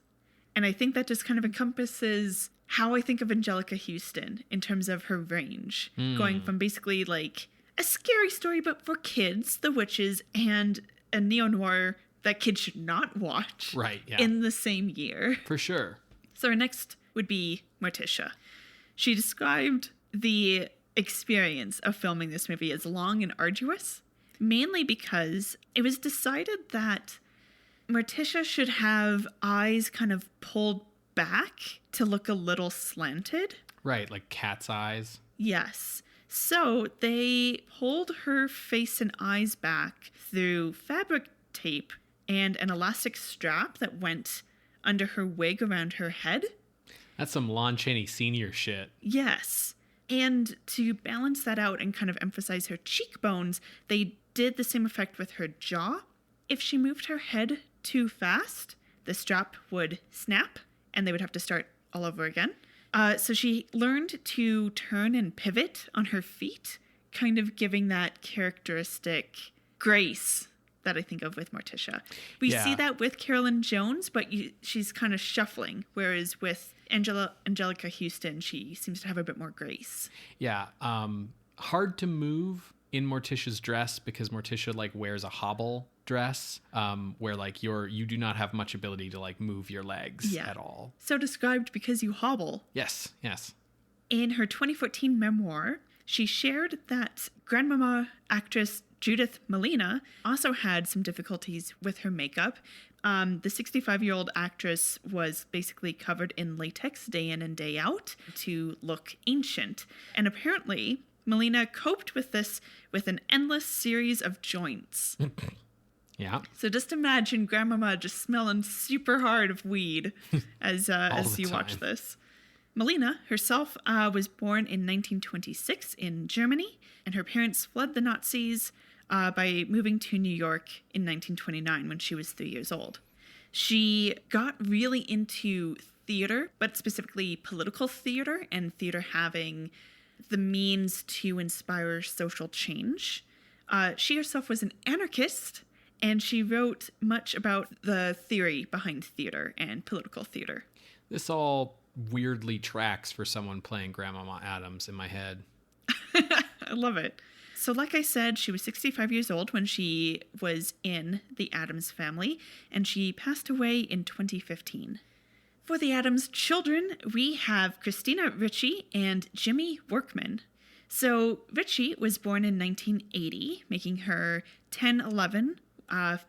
And I think that just kind of encompasses how I think of Angelica Houston in terms of her range, going from basically like a scary story but for kids, The Witches, and a neo-noir that kids should not watch Right, yeah. in the same year. For sure. So our next would be Morticia. She described the experience of filming this movie as long and arduous, mainly because it was decided that Morticia should have eyes kind of pulled back to look a little slanted. Right, like cat's eyes. Yes. So they pulled her face and eyes back through fabric tape and an elastic strap that went under her wig around her head. That's some Lon Chaney Sr. shit. Yes. And to balance that out and kind of emphasize her cheekbones, they did the same effect with her jaw. If she moved her head too fast, the strap would snap and they would have to start all over again. So she learned to turn and pivot on her feet, kind of giving that characteristic grace that I think of with Morticia. We see that with Carolyn Jones, but she's kind of shuffling, whereas with Angelica Houston, she seems to have a bit more grace. Yeah, hard to move in Morticia's dress because Morticia like wears a hobble dress, where like you do not have much ability to like move your legs at all. So described because you hobble. Yes. In her 2014 memoir, she shared that grandmama actress Judith Malina also had some difficulties with her makeup. The 65-year-old actress was basically covered in latex day in and day out to look ancient. And apparently, Malina coped with this with an endless series of joints. Yeah. So just imagine grandmama just smelling super hard of weed as you watch this. Malina herself was born in 1926 in Germany, and her parents fled the Nazis by moving to New York in 1929 when she was 3 years old. She got really into theater, but specifically political theater, and theater having the means to inspire social change. She herself was an anarchist, and she wrote much about the theory behind theater and political theater. This all weirdly tracks for someone playing Grandmama Addams in my head. I love it. So like I said, she was 65 years old when she was in the Addams Family, and she passed away in 2015. For the Addams children, we have Christina Ricci and Jimmy Workman. So Ricci was born in 1980, making her 11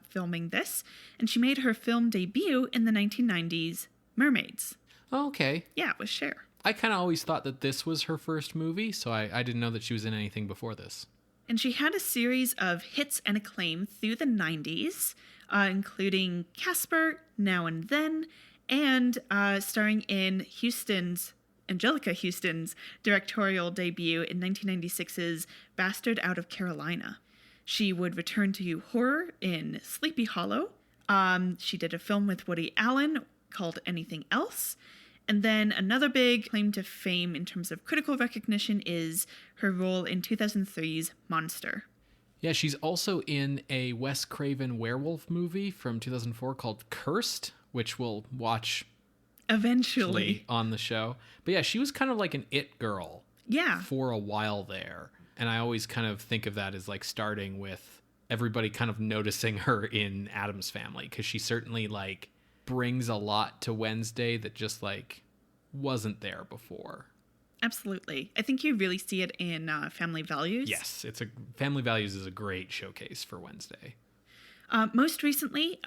filming this, and she made her film debut in the 1990s, Mermaids. Oh, okay. Yeah, with Cher. I kind of always thought that this was her first movie, so I didn't know that she was in anything before this. And she had a series of hits and acclaim through the 90s, including Casper, Now and Then, and starring in Angelica Houston's directorial debut in 1996's Bastard Out of Carolina. She would return to horror in Sleepy Hollow. She did a film with Woody Allen called Anything Else. And then another big claim to fame in terms of critical recognition is her role in 2003's Monster. Yeah, she's also in a Wes Craven werewolf movie from 2004 called Cursed, which we'll watch eventually on the show. But yeah, she was kind of like an it girl for a while there. And I always kind of think of that as like starting with everybody kind of noticing her in Addams Family, because she certainly like brings a lot to Wednesday that just like wasn't there before. Absolutely. I think you really see it in Family Values. Yes, Family Values is a great showcase for Wednesday. Most recently,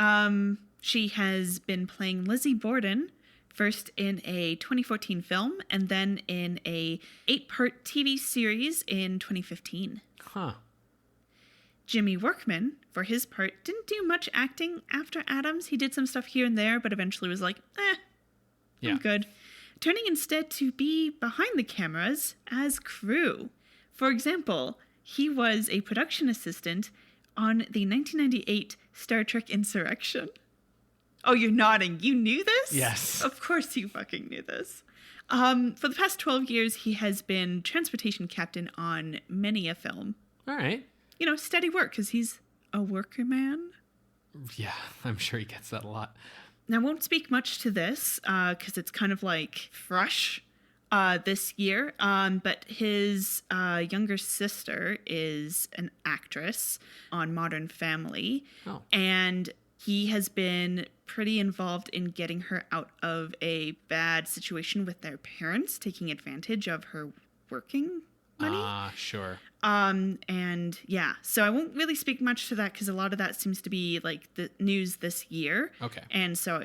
she has been playing Lizzie Borden, first in a 2014 film and then in a 8-part TV series in 2015. Huh. Jimmy Workman, for his part, didn't do much acting after Addams. He did some stuff here and there, but eventually was like, I'm good. Turning instead to be behind the cameras as crew. For example, he was a production assistant on the 1998 Star Trek Insurrection. Oh, you're nodding. You knew this? Yes. Of course you fucking knew this. For the past 12 years, he has been transportation captain on many a film. All right. You know, steady work, because he's a worker man. Yeah, I'm sure he gets that a lot. Now, I won't speak much to this, because it's kind of like fresh this year. But his younger sister is an actress on Modern Family. Oh. And he has been pretty involved in getting her out of a bad situation with their parents, taking advantage of her working money. Sure. And yeah, so I won't really speak much to that because a lot of that seems to be like the news this year. Okay. And so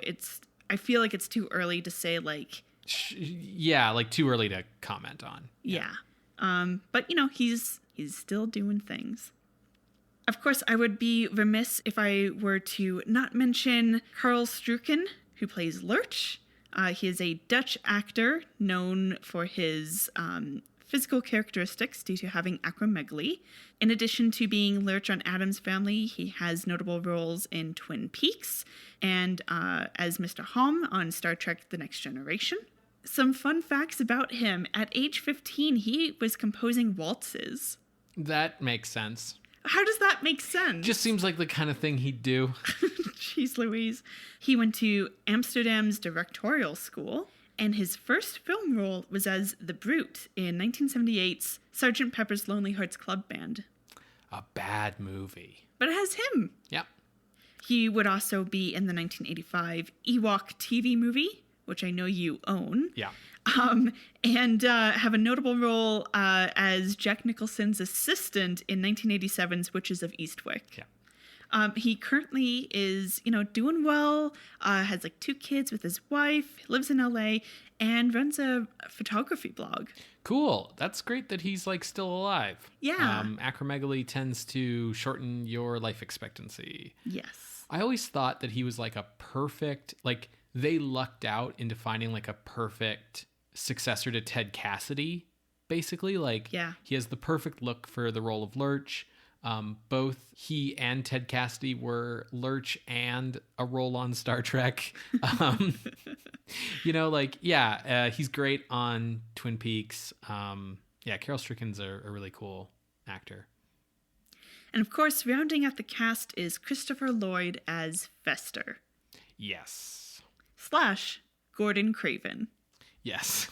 I feel like it's too early to say like. Yeah, like too early to comment on. Yeah. But you know, he's still doing things. Of course, I would be remiss if I were to not mention Carl Strucken, who plays Lurch. He is a Dutch actor known for his physical characteristics due to having acromegaly. In addition to being Lurch on Addams Family, he has notable roles in Twin Peaks and as Mr. Hom on Star Trek The Next Generation. Some fun facts about him. At age 15, he was composing waltzes. That makes sense. How does that make sense? Just seems like the kind of thing he'd do. Jeez Louise. He went to Amsterdam's directorial school, and his first film role was as the Brute in 1978's Sgt. Pepper's Lonely Hearts Club Band. A bad movie. But it has him. Yep. He would also be in the 1985 Ewok TV movie, which I know you own. Yeah. And have a notable role as Jack Nicholson's assistant in 1987's Witches of Eastwick. Yeah. He currently is, doing well, has like 2 kids with his wife, lives in LA, and runs a photography blog. Cool. That's great that he's like still alive. Yeah. Acromegaly tends to shorten your life expectancy. Yes. I always thought that he was like a perfect, like they lucked out into finding like a perfect successor to Ted Cassidy, basically. Like, yeah. He has the perfect look for the role of Lurch. Both he and Ted Cassidy were Lurch and a role on Star Trek. He's great on Twin Peaks. Carol Stricken's a really cool actor. And of course, rounding out the cast is Christopher Lloyd as Fester. Yes. / Gordon Craven. Yes.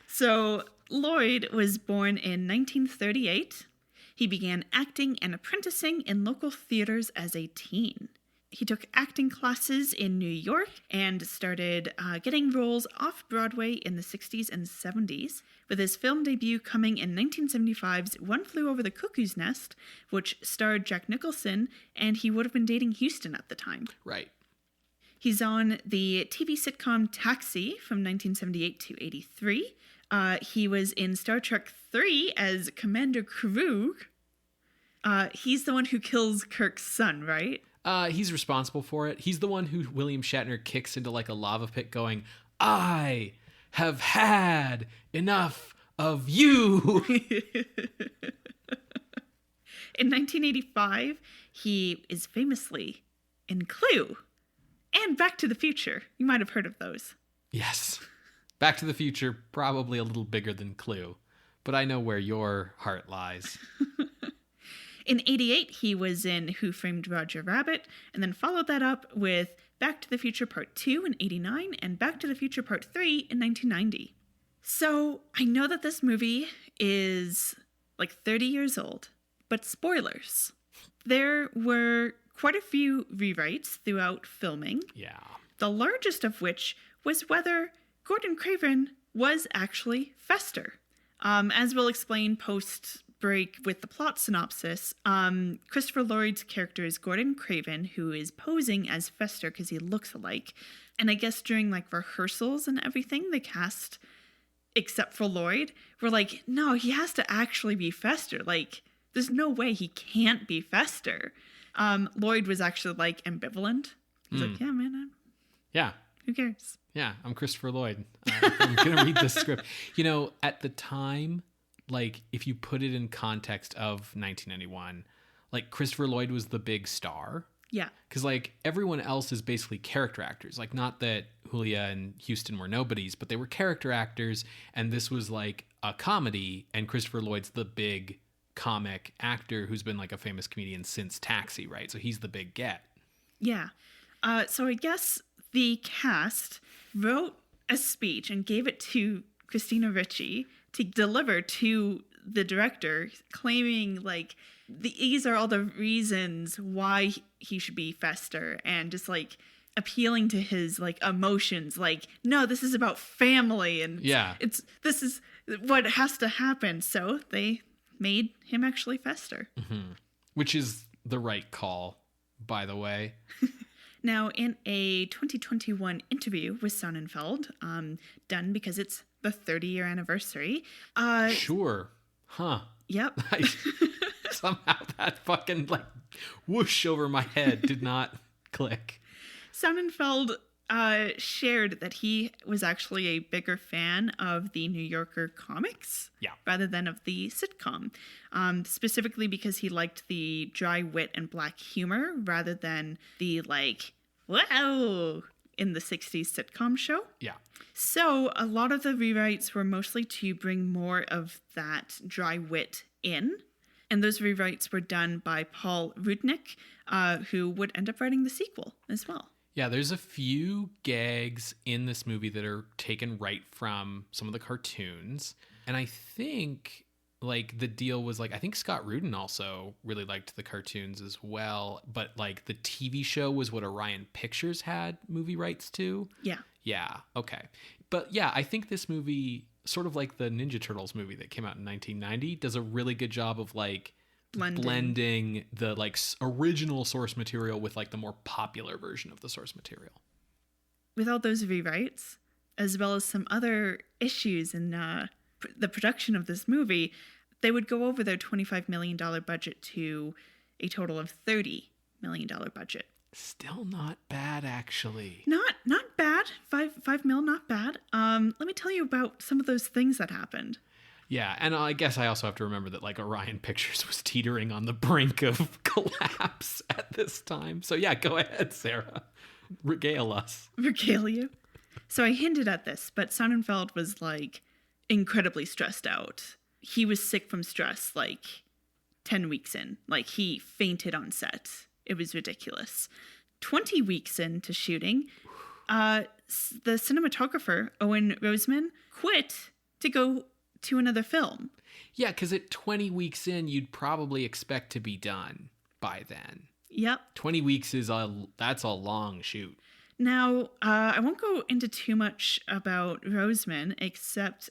So Lloyd was born in 1938. He began acting and apprenticing in local theaters as a teen. He took acting classes in New York and started getting roles off-Broadway in the 60s and 70s, with his film debut coming in 1975's One Flew Over the Cuckoo's Nest, which starred Jack Nicholson, and he would have been dating Houston at the time. Right. He's on the TV sitcom Taxi from 1978 to 83. He was in Star Trek 3 as Commander Krug. He's the one who kills Kirk's son, right? He's responsible for it. He's the one who William Shatner kicks into like a lava pit going, "I have had enough of you." In 1985, he is famously in Clue and Back to the Future. You might have heard of those. Yes. Back to the Future, probably a little bigger than Clue, but I know where your heart lies. In 88, he was in Who Framed Roger Rabbit, and then followed that up with Back to the Future Part 2 in 89 and Back to the Future Part 3 in 1990. So I know that this movie is like 30 years old, but spoilers. There were quite a few rewrites throughout filming. Yeah. The largest of which was whether Gordon Craven was actually Fester. As we'll explain post break with the plot synopsis. Christopher Lloyd's character is Gordon Craven, who is posing as Fester because he looks alike. And I guess during like rehearsals and everything, the cast, except for Lloyd, were like, no, he has to actually be Fester. Like, there's no way he can't be Fester. Lloyd was actually like ambivalent. He's like, yeah, man. Yeah. Who cares? Yeah, I'm Christopher Lloyd. I'm going to read the script. You know, at the time, like, if you put it in context of 1991, like, Christopher Lloyd was the big star. Yeah. Because, like, everyone else is basically character actors. Like, not that Julia and Houston were nobodies, but they were character actors, and this was, like, a comedy, and Christopher Lloyd's the big comic actor who's been, like, a famous comedian since Taxi, right? So he's the big get. Yeah. So I guess the cast wrote a speech and gave it to Christina Ricci to deliver to the director, claiming like these are all the reasons why he should be Fester, and just like appealing to his like emotions, like, no, this is about family, and this is what has to happen. So they made him actually Fester. Mm-hmm. Which is the right call, by the way. Now, in a 2021 interview with Sonnenfeld, done because it's the 30-year anniversary. Sure. Huh. Yep. Somehow that fucking, like, whoosh over my head did not click. Sonnenfeld shared that he was actually a bigger fan of the New Yorker comics rather than of the sitcom, specifically because he liked the dry wit and black humor rather than the, like, wow, in the 60s sitcom show. Yeah. So a lot of the rewrites were mostly to bring more of that dry wit in. And those rewrites were done by Paul Rudnick, who would end up writing the sequel as well. Yeah, there's a few gags in this movie that are taken right from some of the cartoons. And I think, like, the deal was, like, I think Scott Rudin also really liked the cartoons as well. But, like, the TV show was what Orion Pictures had movie rights to. Yeah. Yeah, okay. But, yeah, I think this movie, sort of like the Ninja Turtles movie that came out in 1990, does a really good job of, like, blending the like original source material with like the more popular version of the source material. With all those rewrites, as well as some other issues in the production of this movie, they would go over their $25 million budget to a total of $30 million budget. Still not bad, actually. Not bad. $5 million, not bad. Let me tell you about some of those things that happened. Yeah, and I guess I also have to remember that, like, Orion Pictures was teetering on the brink of collapse at this time. So, yeah, go ahead, Sarah. Regale us. Regale you. So I hinted at this, but Sonnenfeld was, like, incredibly stressed out. He was sick from stress, like, 10 weeks in. Like, he fainted on set. It was ridiculous. 20 weeks into shooting, the cinematographer, Owen Roseman, quit to go to another film. Yeah, because at 20 weeks in, you'd probably expect to be done by then. Yep. 20 weeks that's a long shoot. Now, I won't go into too much about Roseman, except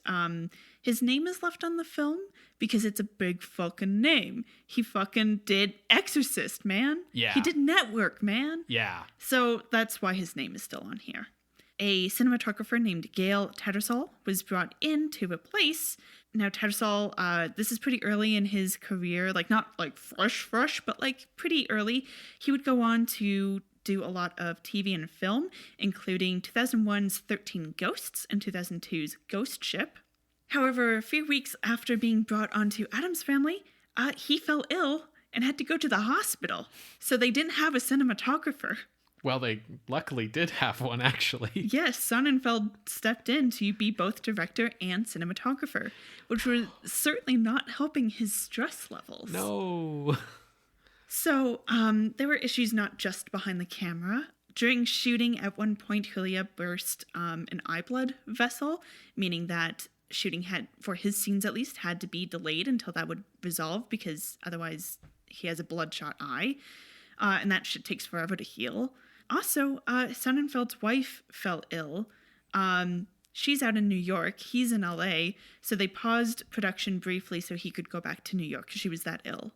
his name is left on the film because it's a big fucking name. He fucking did Exorcist, man. Yeah. He did Network, man. Yeah. So that's why his name is still on here. A cinematographer named Gail Tattersall was brought in to replace. Now, Tattersall, this is pretty early in his career, like not like fresh, but like pretty early. He would go on to do a lot of TV and film, including 2001's 13 Ghosts and 2002's Ghost Ship. However, a few weeks after being brought onto Addams Family, he fell ill and had to go to the hospital. So they didn't have a cinematographer. Well, they luckily did have one, actually. Yes, Sonnenfeld stepped in to be both director and cinematographer, which was certainly not helping his stress levels. No. So, there were issues not just behind the camera. During shooting, at one point, Julia burst an eye blood vessel, meaning that shooting had, for his scenes at least, had to be delayed until that would resolve, because otherwise he has a bloodshot eye, and that shit takes forever to heal. Also, Sonnenfeld's wife fell ill, She's out in New York. He's in LA. So they paused production briefly so he could go back to New York because she was that ill.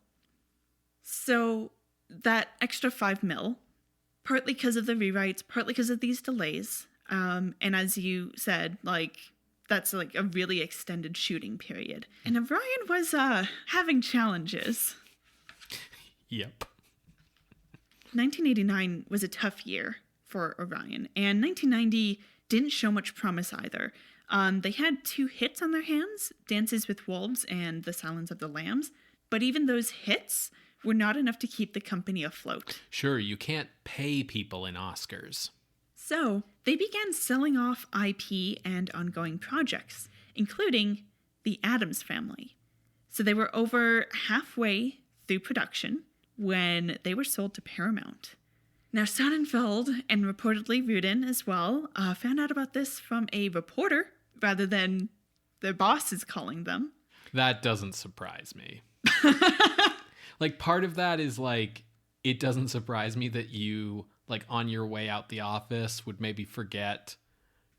So that extra $5 million, partly because of the rewrites, partly because of these delays. And as you said, like, that's like a really extended shooting period. And Orion was having challenges. Yep. 1989 was a tough year for Orion, and 1990 didn't show much promise either. They had 2 hits on their hands, Dances with Wolves and The Silence of the Lambs, but even those hits were not enough to keep the company afloat. Sure, you can't pay people in Oscars. So they began selling off IP and ongoing projects, including the Addams Family. So they were over halfway through production when they were sold to Paramount. Now, Sonnenfeld and reportedly Rudin as well found out about this from a reporter rather than their bosses calling them. That doesn't surprise me. Like, part of that is like, it doesn't surprise me that you, like, on your way out the office would maybe forget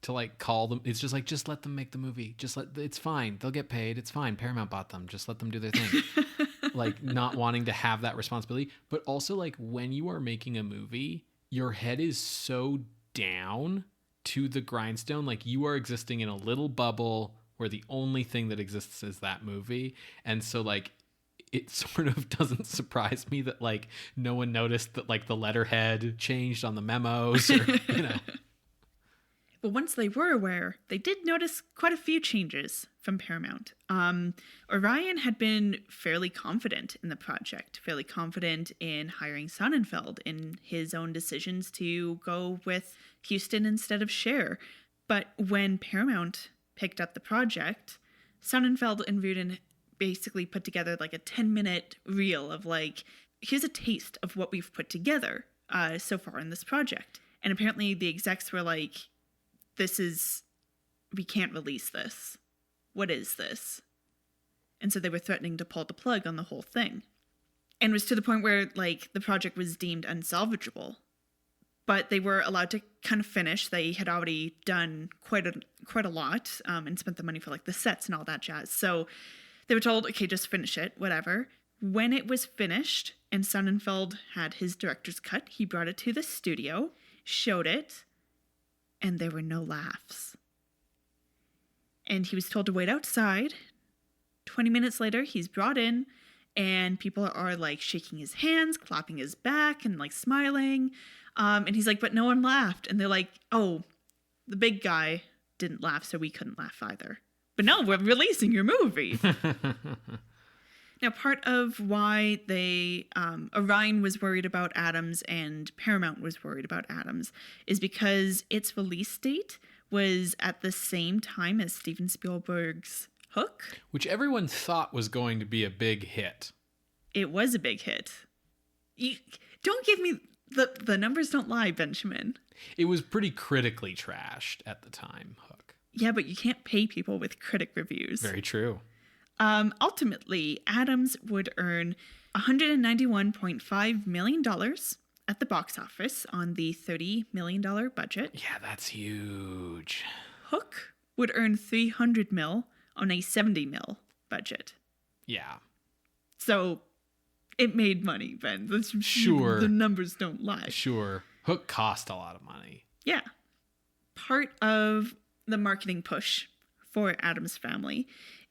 to, like, call them. It's just like, just let them make the movie. It's fine. They'll get paid. It's fine. Paramount bought them. Just let them do their thing. Like, not wanting to have that responsibility. But also, like, when you are making a movie, your head is so down to the grindstone. Like, you are existing in a little bubble where the only thing that exists is that movie. And so, like, it sort of doesn't surprise me that, like, no one noticed that, like, the letterhead changed on the memos, or, you know. But once they were aware, they did notice quite a few changes from Paramount. Orion had been fairly confident in the project, fairly confident in hiring Sonnenfeld in his own decisions to go with Houston instead of Cher. But when Paramount picked up the project, Sonnenfeld and Rudin basically put together like a 10-minute reel of like, here's a taste of what we've put together so far in this project. And apparently the execs were like, we can't release this. What is this? And so they were threatening to pull the plug on the whole thing. And it was to the point where like the project was deemed unsalvageable. But they were allowed to kind of finish. They had already done quite a lot and spent the money for like the sets and all that jazz. So they were told, okay, just finish it, whatever. When it was finished and Sonnenfeld had his director's cut, he brought it to the studio, showed it, and there were no laughs. And he was told to wait outside. 20 minutes later, he's brought in, and people are like shaking his hands, clapping his back, and like smiling. And he's like, but no one laughed. And they're like, oh, the big guy didn't laugh, so we couldn't laugh either. But no, we're releasing your movie. Now, part of why Orion was worried about Addams and Paramount was worried about Addams is because its release date was at the same time as Steven Spielberg's Hook. Which everyone thought was going to be a big hit. It was a big hit. Don't give me... The numbers don't lie, Benjamin. It was pretty critically trashed at the time, Hook. Yeah, but you can't pay people with critic reviews. Very true. Ultimately, Addams would earn $191.5 million at the box office on the $30 million budget. Yeah, that's huge. Hook would earn $300 million on a $70 million budget. Yeah. So it made money, Ben. Sure. The numbers don't lie. Sure. Hook cost a lot of money. Yeah. Part of the marketing push for Addams Family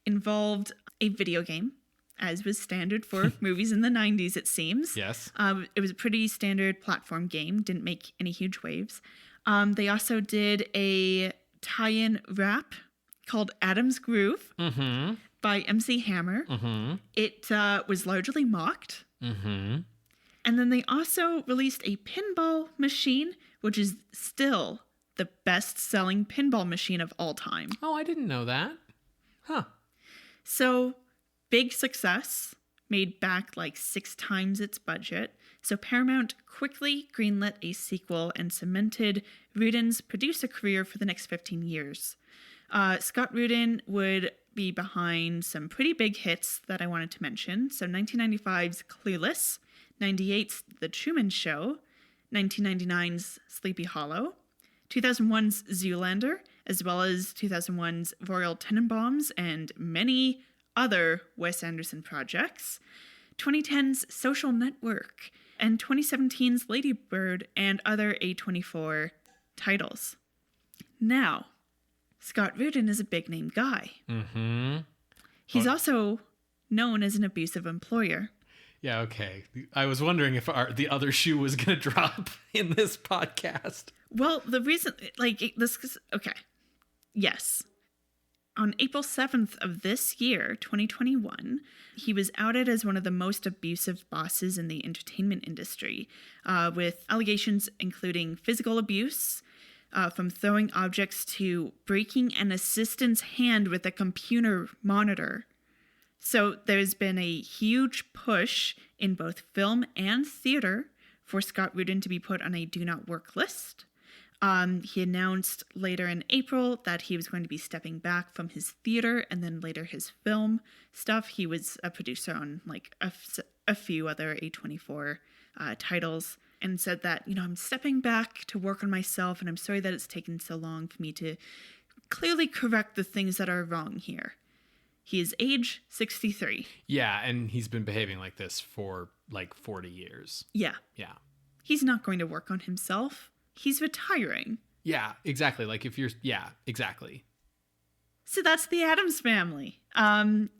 involved a video game, as was standard for movies in the 90s, it seems. Yes. It was a pretty standard platform game, didn't make any huge waves. They also did a tie-in rap called Addams Groove by MC Hammer. Mm-hmm. It was largely mocked. Mm-hmm. And then they also released a pinball machine, which is still the best-selling pinball machine of all time. Oh, I didn't know that. Huh. So, big success, made back like 6 times its budget. So Paramount quickly greenlit a sequel and cemented Rudin's producer career for the next 15 years. Scott Rudin would be behind some pretty big hits that I wanted to mention. So 1995's Clueless, 98's The Truman Show, 1999's Sleepy Hollow, 2001's Zoolander, as well as 2001's Royal Tenenbaums and many other Wes Anderson projects, 2010's Social Network, and 2017's Lady Bird and other A24 titles. Now, Scott Rudin is a big-name guy. Mm-hmm. He's also known as an abusive employer. Yeah, okay. I was wondering if the other shoe was going to drop in this podcast. Well, the reason, okay. Yes. On April 7th of this year, 2021, he was outed as one of the most abusive bosses in the entertainment industry, with allegations including physical abuse, from throwing objects to breaking an assistant's hand with a computer monitor. So there's been a huge push in both film and theater for Scott Rudin to be put on a do not work list. He announced later in April that he was going to be stepping back from his theater and then later his film stuff. He was a producer on like a few other A24 titles, and said that, I'm stepping back to work on myself, and I'm sorry that it's taken so long for me to clearly correct the things that are wrong here. He is age 63. Yeah, and he's been behaving like this for like 40 years. Yeah. Yeah. He's not going to work on himself. He's retiring. Yeah, exactly. Like yeah, exactly. So that's the Addams Family. When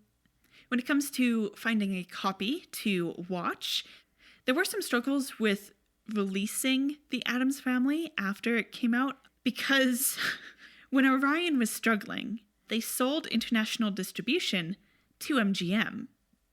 it comes to finding a copy to watch, there were some struggles with releasing the Addams Family after it came out, because when Orion was struggling, they sold international distribution to MGM,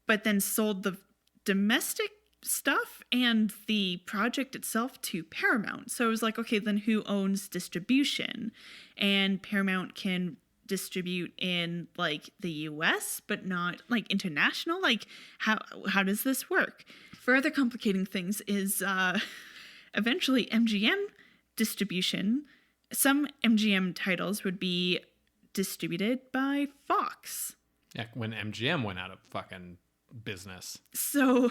but then sold the domestic stuff and the project itself to Paramount. So it was like, okay, then who owns distribution? And Paramount can distribute in like the US, but not like international. Like how does this work? Further complicating things is eventually MGM distribution. Some MGM titles would be distributed by Fox. Yeah, when MGM went out of fucking business. So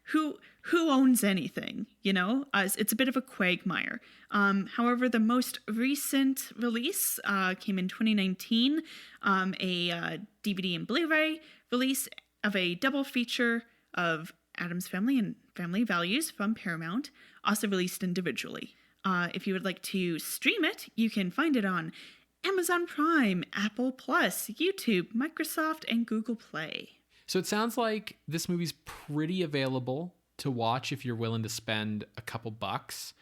who owns anything, It's a bit of a quagmire. However, the most recent release came in 2019, a DVD and Blu-ray release of a double feature of Addams Family and Family Values from Paramount, also released individually. If you would like to stream it, you can find it on Amazon Prime, Apple Plus, YouTube, Microsoft, and Google Play. So it sounds like this movie's pretty available to watch if you're willing to spend a couple bucks.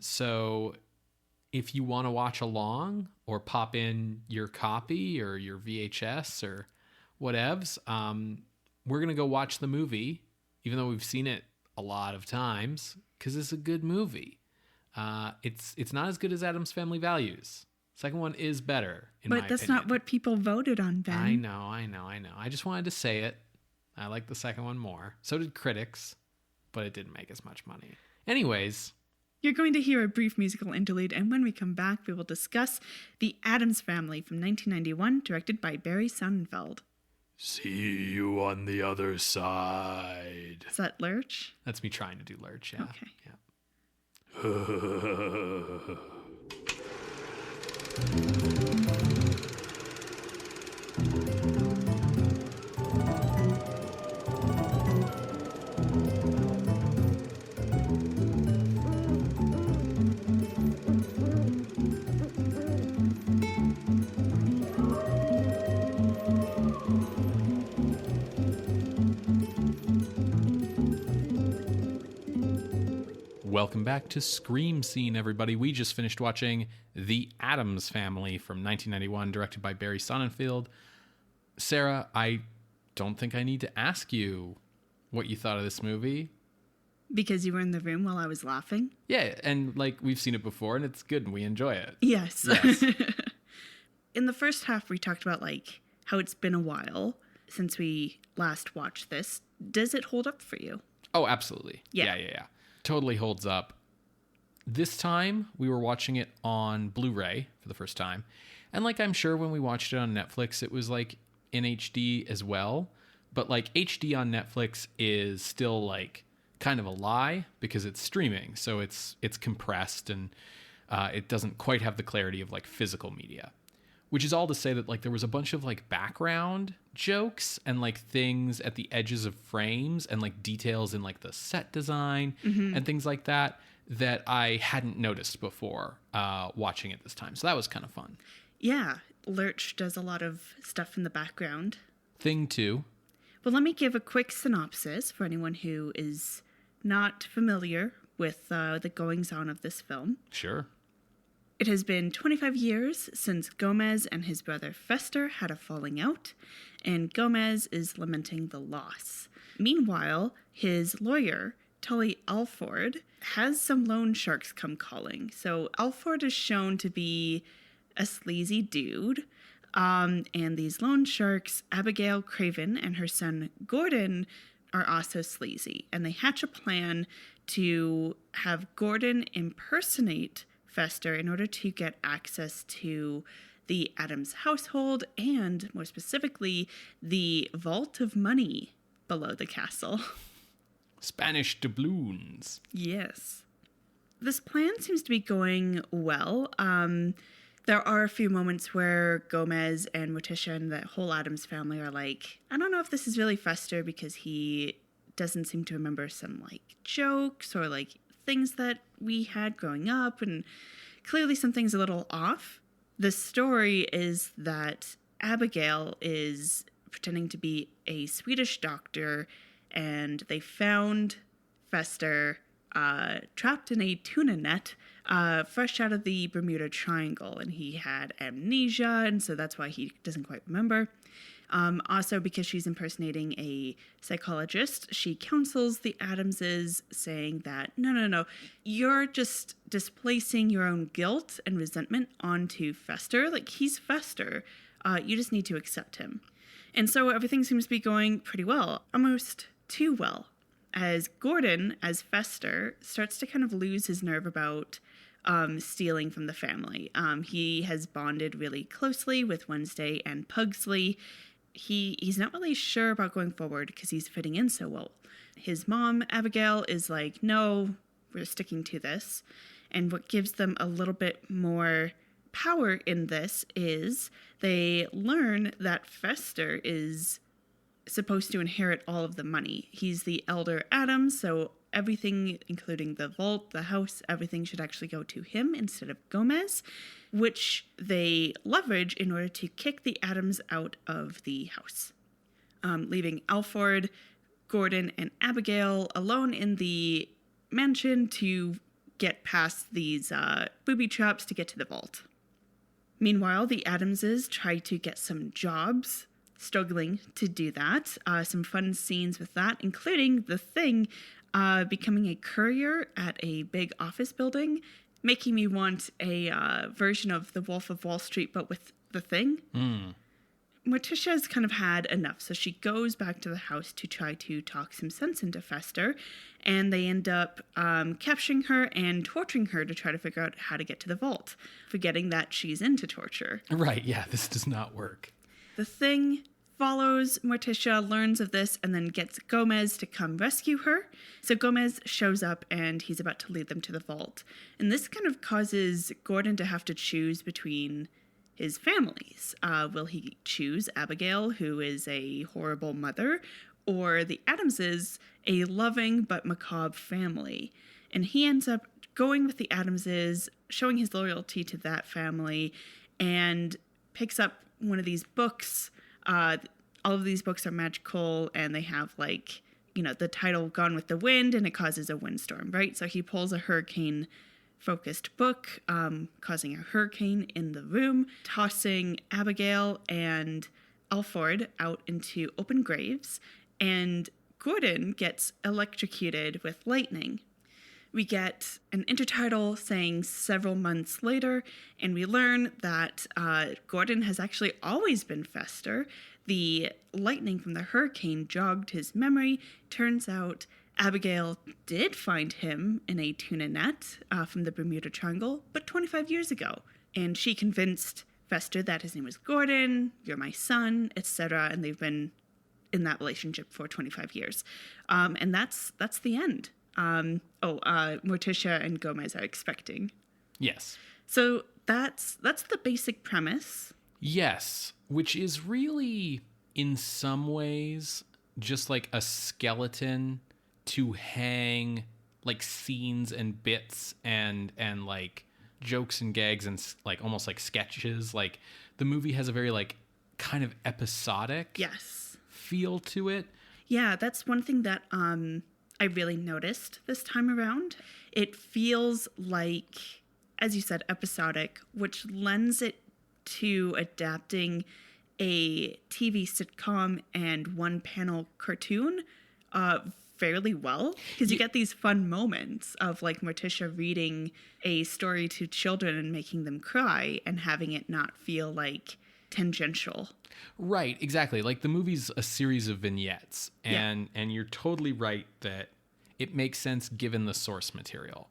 So if you want to watch along or pop in your copy or your VHS or whatevs, we're going to go watch the movie, even though we've seen it a lot of times, because it's a good movie. It's not as good as Addams Family Values. Second one is better, in my opinion. But that's not what people voted on, Ben. I know. I just wanted to say it. I like the second one more. So did critics, but it didn't make as much money. Anyways. You're going to hear a brief musical interlude, and when we come back, we will discuss The Addams Family from 1991, directed by Barry Sonnenfeld. See you on the other side. Is that Lurch? That's me trying to do Lurch, yeah. Okay. Yeah. Welcome back to Scream Scene, everybody. We just finished watching The Addams Family from 1991, directed by Barry Sonnenfeld. Sarah, I don't think I need to ask you what you thought of this movie. Because you were in the room while I was laughing? Yeah, and like we've seen it before, and it's good, and we enjoy it. Yes. In the first half, we talked about like how it's been a while since we last watched this. Does it hold up for you? Oh, absolutely. Yeah. Totally holds up. This time, we were watching it on Blu-ray for the first time. And like I'm sure when we watched it on Netflix, it was like in HD as well. But like HD on Netflix is still like kind of a lie because it's streaming. So it's compressed and It doesn't quite have the clarity of like physical media. Which is all to say that like there was a bunch of like background jokes and like things at the edges of frames and like details in like the set design and things like that I hadn't noticed before watching it this time. So that was kind of fun. Yeah, Lurch does a lot of stuff in the background. Thing 2. Well, let me give a quick synopsis for anyone who is not familiar with the goings-on of this film. Sure. It has been 25 years since Gomez and his brother Fester had a falling out, and Gomez is lamenting the loss. Meanwhile, his lawyer, Tully Alford, has some loan sharks come calling. So Alford is shown to be a sleazy dude, and these loan sharks, Abigail Craven and her son Gordon, are also sleazy, and they hatch a plan to have Gordon impersonate Fester in order to get access to the Addams household and, more specifically, the vault of money below the castle. Spanish doubloons. Yes. This plan seems to be going well. There are a few moments where Gomez and Morticia and the whole Addams family are like, I don't know if this is really Fester because he doesn't seem to remember some like jokes or like things that we had growing up, and clearly something's a little off. The story is that Abigail is pretending to be a Swedish doctor, and they found Fester trapped in a tuna net fresh out of the Bermuda Triangle, and he had amnesia, and so that's why he doesn't quite remember. Also, because she's impersonating a psychologist, she counsels the Addamses, saying that, no, you're just displacing your own guilt and resentment onto Fester. Like, he's Fester. You just need to accept him. And so everything seems to be going pretty well, almost too well, as Gordon, as Fester, starts to kind of lose his nerve about stealing from the family. He has bonded really closely with Wednesday and Pugsley. He's not really sure about going forward because he's fitting in so well. His mom, Abigail, is like, no, we're sticking to this. And what gives them a little bit more power in this is they learn that Fester is supposed to inherit all of the money. He's the elder Addams, so everything, including the vault, the house, everything should actually go to him instead of Gomez, which they leverage in order to kick the Addams out of the house, leaving Alford, Gordon, and Abigail alone in the mansion to get past these booby traps to get to the vault. Meanwhile, the Addamses try to get some jobs, struggling to do that. Some fun scenes with that, including the Thing becoming a courier at a big office building, making me want a version of The Wolf of Wall Street, but with the Thing. Morticia's kind of had enough, so she goes back to the house to try to talk some sense into Fester, and they end up capturing her and torturing her to try to figure out how to get to the vault, forgetting that she's into torture. Right, yeah, this does not work. The Thing follows Morticia, learns of this, and then gets Gomez to come rescue her. So Gomez shows up, and he's about to lead them to the vault. And this kind of causes Gordon to have to choose between his families. Will he choose Abigail, who is a horrible mother, or the Addamses, a loving but macabre family? And he ends up going with the Addamses, showing his loyalty to that family, and picks up one of these books. All of these books are magical, and they have, like, you know, the title Gone with the Wind, and it causes a windstorm, right? So he pulls a hurricane-focused book, causing a hurricane in the room, tossing Abigail and Alford out into open graves, and Gordon gets electrocuted with lightning. We get an intertitle saying several months later, and we learn that Gordon has actually always been Fester. The lightning from the hurricane jogged his memory. Turns out Abigail did find him in a tuna net from the Bermuda Triangle, but 25 years ago. And she convinced Fester that his name was Gordon, you're my son, etc. And they've been in that relationship for 25 years. And that's the end. Morticia and Gomez are expecting. Yes. So that's the basic premise. Yes, which is really, in some ways, just like a skeleton to hang like scenes and bits and like jokes and gags and like almost like sketches. Like the movie has a very like kind of episodic Yes. feel to it. Yeah, that's one thing that I really noticed this time around. It feels like, as you said, episodic, which lends it to adapting a TV sitcom and one panel cartoon fairly well, because you get these fun moments of like Morticia reading a story to children and making them cry and having it not feel like tangential. Right, exactly. Like the movie's a series of vignettes, and you're totally right that it makes sense given the source material.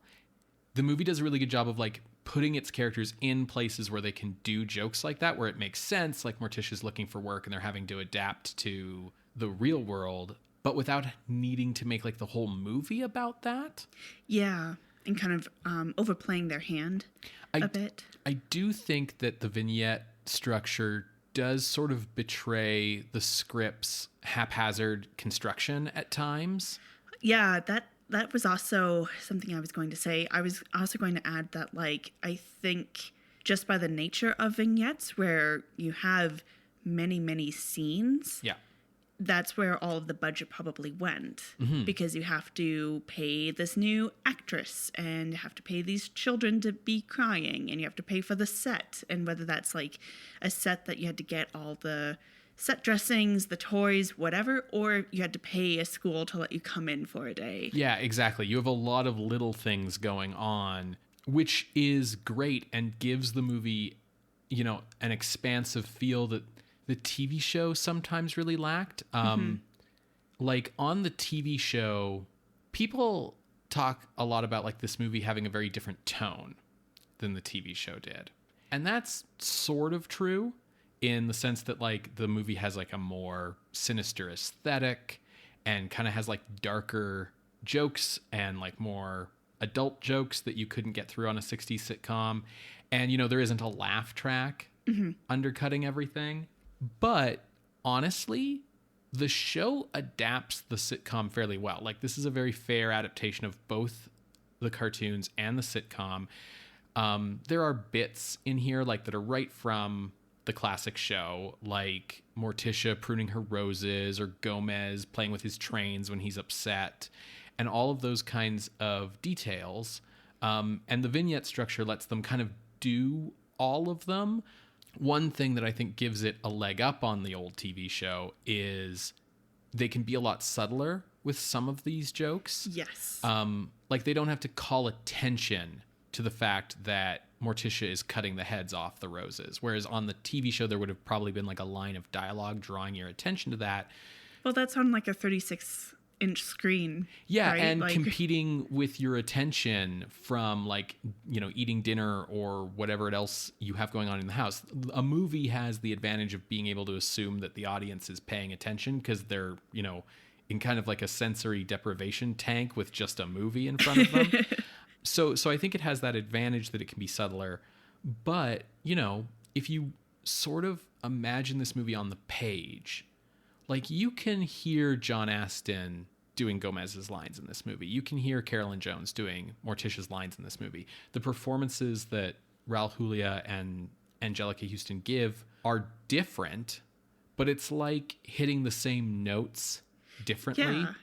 The movie does a really good job of like putting its characters in places where they can do jokes like that, where it makes sense, like Morticia's looking for work and they're having to adapt to the real world, but without needing to make like the whole movie about that. Yeah, and kind of overplaying their hand a bit. I do think that the vignette structure does sort of betray the script's haphazard construction at times. Yeah, that was also something I was going to say. I was also going to add that, like, I think just by the nature of vignettes where you have many, many scenes, that's where all of the budget probably went. Mm-hmm. Because you have to pay this new actress and you have to pay these children to be crying and you have to pay for the set. And whether that's like a set that you had to get all the set dressings, the toys, whatever, or you had to pay a school to let you come in for a day. Yeah, exactly. You have a lot of little things going on, which is great and gives the movie, you know, an expansive feel that the TV show sometimes really lacked. Like on the TV show, people talk a lot about like this movie having a very different tone than the TV show did. And that's sort of true in the sense that like the movie has like a more sinister aesthetic and kind of has like darker jokes and like more adult jokes that you couldn't get through on a 60s sitcom. And, you know, there isn't a laugh track undercutting everything. But honestly, the show adapts the sitcom fairly well. Like this is a very fair adaptation of both the cartoons and the sitcom. There are bits in here like that are right from the classic show, like Morticia pruning her roses or Gomez playing with his trains when he's upset, and all of those kinds of details. And the vignette structure lets them kind of do all of them. One thing that I think gives it a leg up on the old TV show is they can be a lot subtler with some of these jokes. Yes. Like they don't have to call attention to the fact that Morticia is cutting the heads off the roses. Whereas on the TV show, there would have probably been like a line of dialogue drawing your attention to that. Well, that's on like a 36-inch screen. Yeah, right? and like competing with your attention from like, you know, eating dinner or whatever else you have going on in the house. A movie has the advantage of being able to assume that the audience is paying attention because they're, you know, in kind of like a sensory deprivation tank with just a movie in front of them. So I think it has that advantage that it can be subtler. But, you know, if you sort of imagine this movie on the page, like you can hear John Astin doing Gomez's lines in this movie. You can hear Carolyn Jones doing Morticia's lines in this movie. The performances that Raul Julia and Angelica Houston give are different, but it's like hitting the same notes differently. Yeah.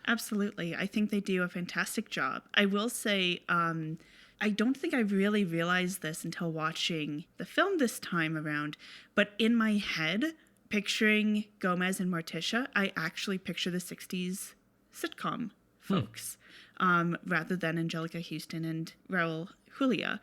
Absolutely. I think they do a fantastic job. I will say, I don't think I really realized this until watching the film this time around, but in my head, picturing Gomez and Morticia, I actually picture the 60s sitcom folks, rather than Angelica Houston and Raul Julia,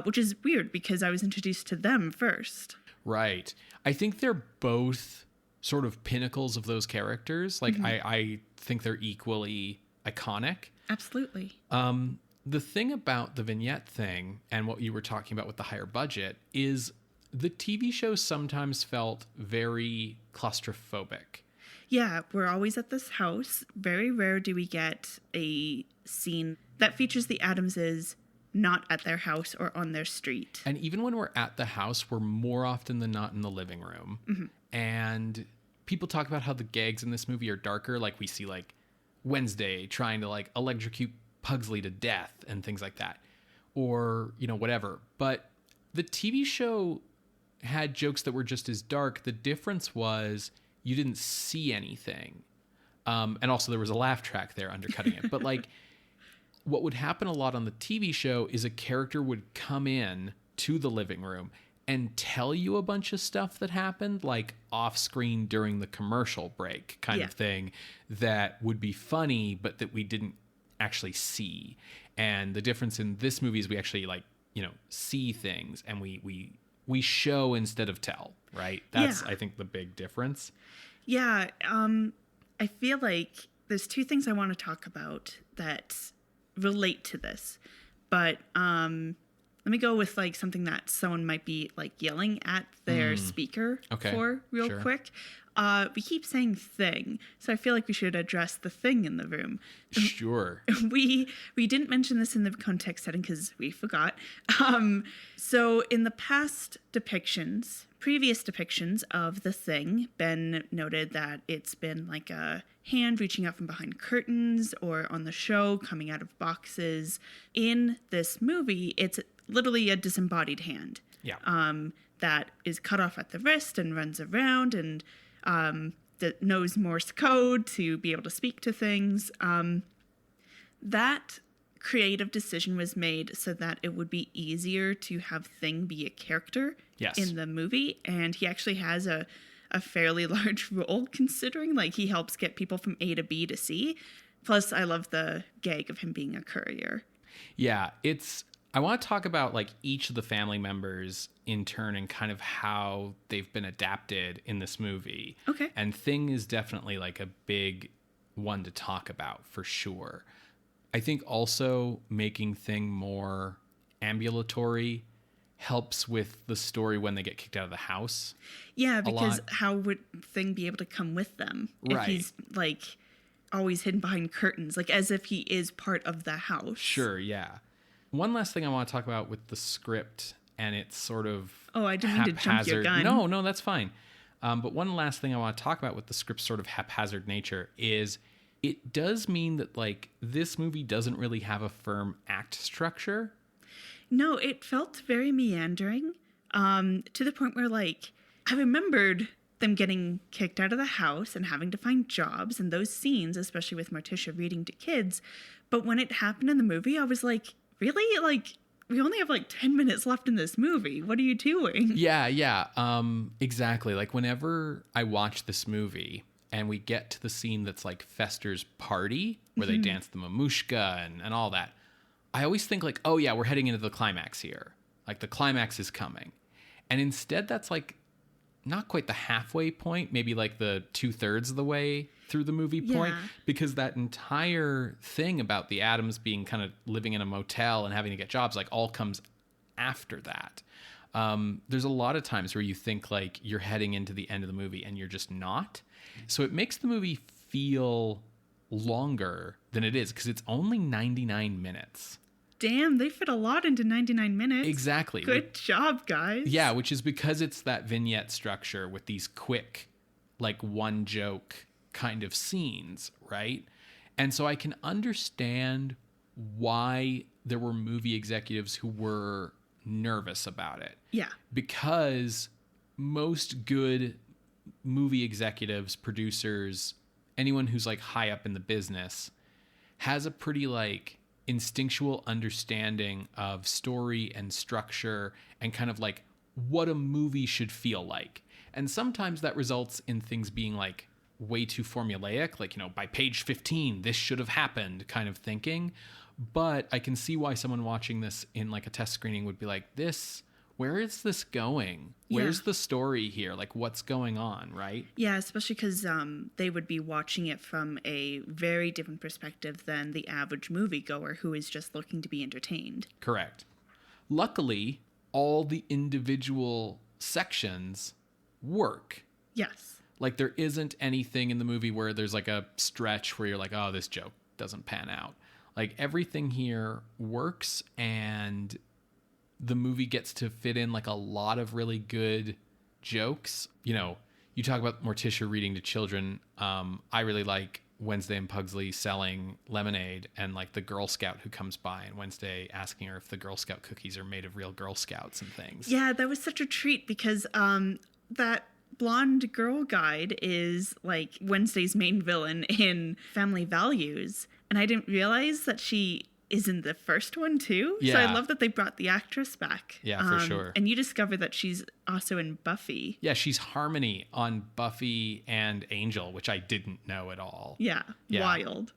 which is weird because I was introduced to them first. Right. I think they're both sort of pinnacles of those characters. Like I think they're equally iconic. Absolutely. The thing about the vignette thing and what you were talking about with the higher budget is the TV show sometimes felt very claustrophobic. Yeah, we're always at this house. Very rare do we get a scene that features the Addamses not at their house or on their street. And even when we're at the house, we're more often than not in the living room. Mm-hmm. And people talk about how the gags in this movie are darker. Like we see like Wednesday trying to like electrocute Pugsley to death and things like that. Or, you know, whatever. But the TV show had jokes that were just as dark. The difference was you didn't see anything. And also there was a laugh track there undercutting it. But like what would happen a lot on the TV show is a character would come in to the living room and tell you a bunch of stuff that happened, like off screen during the commercial break kind of thing, that would be funny, but that we didn't actually see. And the difference in this movie is we actually like, you know, see things and we show instead of tell, right? That's, I think, the big difference. Yeah. I feel like there's two things I want to talk about that relate to this, but let me go with like something that someone might be like yelling at their speaker for real quick. We keep saying thing, so I feel like we should address the thing in the room. Sure. We didn't mention this in the context setting because we forgot. So in the past depictions, previous depictions of the thing, Ben noted that it's been like a hand reaching out from behind curtains or on the show coming out of boxes. In this movie, it's literally a disembodied hand. Yeah. That is cut off at the wrist and runs around and that knows Morse code to be able to speak to things. That creative decision was made so that it would be easier to have Thing be a character in the movie. And he actually has a fairly large role, considering like he helps get people from A to B to C. Plus, I love the gag of him being a courier. Yeah, I want to talk about like each of the family members in turn and kind of how they've been adapted in this movie. Okay. And Thing is definitely like a big one to talk about for sure. I think also making Thing more ambulatory helps with the story when they get kicked out of the house. Yeah, because how would Thing be able to come with them if he's like always hidden behind curtains, like as if he is part of the house? Sure, yeah. One last thing I want to talk about with the script, and it's sort of I didn't mean to jump your gun. No, that's fine. But one last thing I want to talk about with the script's sort of haphazard nature is it does mean that like this movie doesn't really have a firm act structure. No, it felt very meandering, to the point where like I remembered them getting kicked out of the house and having to find jobs and those scenes, especially with Morticia reading to kids. But when it happened in the movie, I was like, really? Like, we only have like 10 minutes left in this movie. What are you doing? Yeah. Exactly. Like whenever I watch this movie and we get to the scene that's like Fester's party where they dance the mamushka and all that, I always think like, oh yeah, we're heading into the climax here. Like the climax is coming. And instead that's like not quite the halfway point, maybe like the 2/3 of the way through the movie point, because that entire thing about the Addams being kind of living in a motel and having to get jobs, like all comes after that. There's a lot of times where you think like you're heading into the end of the movie and you're just not. So it makes the movie feel longer than it is because it's only 99 minutes. Damn, they fit a lot into 99 minutes. Exactly. Good job, guys. Yeah, which is because it's that vignette structure with these quick, like one joke kind of scenes, right? And so I can understand why there were movie executives who were nervous about it. Yeah. Because most good movie executives, producers, anyone who's like high up in the business has a pretty like instinctual understanding of story and structure and kind of like what a movie should feel like. And sometimes that results in things being like way too formulaic, like, you know, by page 15, this should have happened kind of thinking. But I can see why someone watching this in like a test screening would be like, where is this going? Where's the story here? Like, what's going on, right? Yeah, especially because they would be watching it from a very different perspective than the average moviegoer who is just looking to be entertained. Correct. Luckily, all the individual sections work. Yes. Like, there isn't anything in the movie where there's like a stretch where you're like, oh, this joke doesn't pan out. Like everything here works, and the movie gets to fit in like a lot of really good jokes. You know, you talk about Morticia reading to children. I really like Wednesday and Pugsley selling lemonade, and like the Girl Scout who comes by, and Wednesday asking her if the Girl Scout cookies are made of real Girl Scouts and things. Yeah, that was such a treat because that blonde girl guide is like Wednesday's main villain in Family Values, and I didn't realize that she is in the first one too. Yeah. So I love that they brought the actress back. Yeah, for sure. And you discover that she's also in Buffy. Yeah, she's Harmony on Buffy and Angel, which I didn't know at all. Yeah. Wild.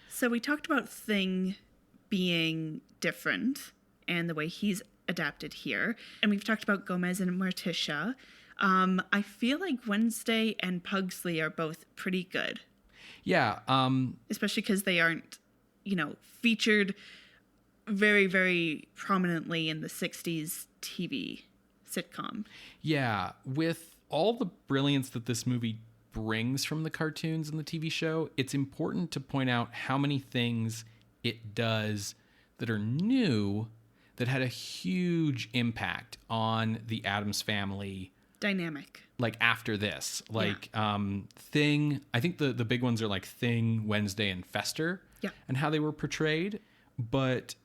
So we talked about Thing being different and the way he's adapted here. And we've talked about Gomez and Morticia. I feel like Wednesday and Pugsley are both pretty good. Yeah. Especially because they aren't, featured very, very prominently in the 60s TV sitcom. Yeah. With all the brilliance that this movie brings from the cartoons and the TV show, it's important to point out how many things it does that are new that had a huge impact on the Addams Family dynamic. Like after this, Thing, I think the big ones are like Thing, Wednesday, and Fester, and how they were portrayed. But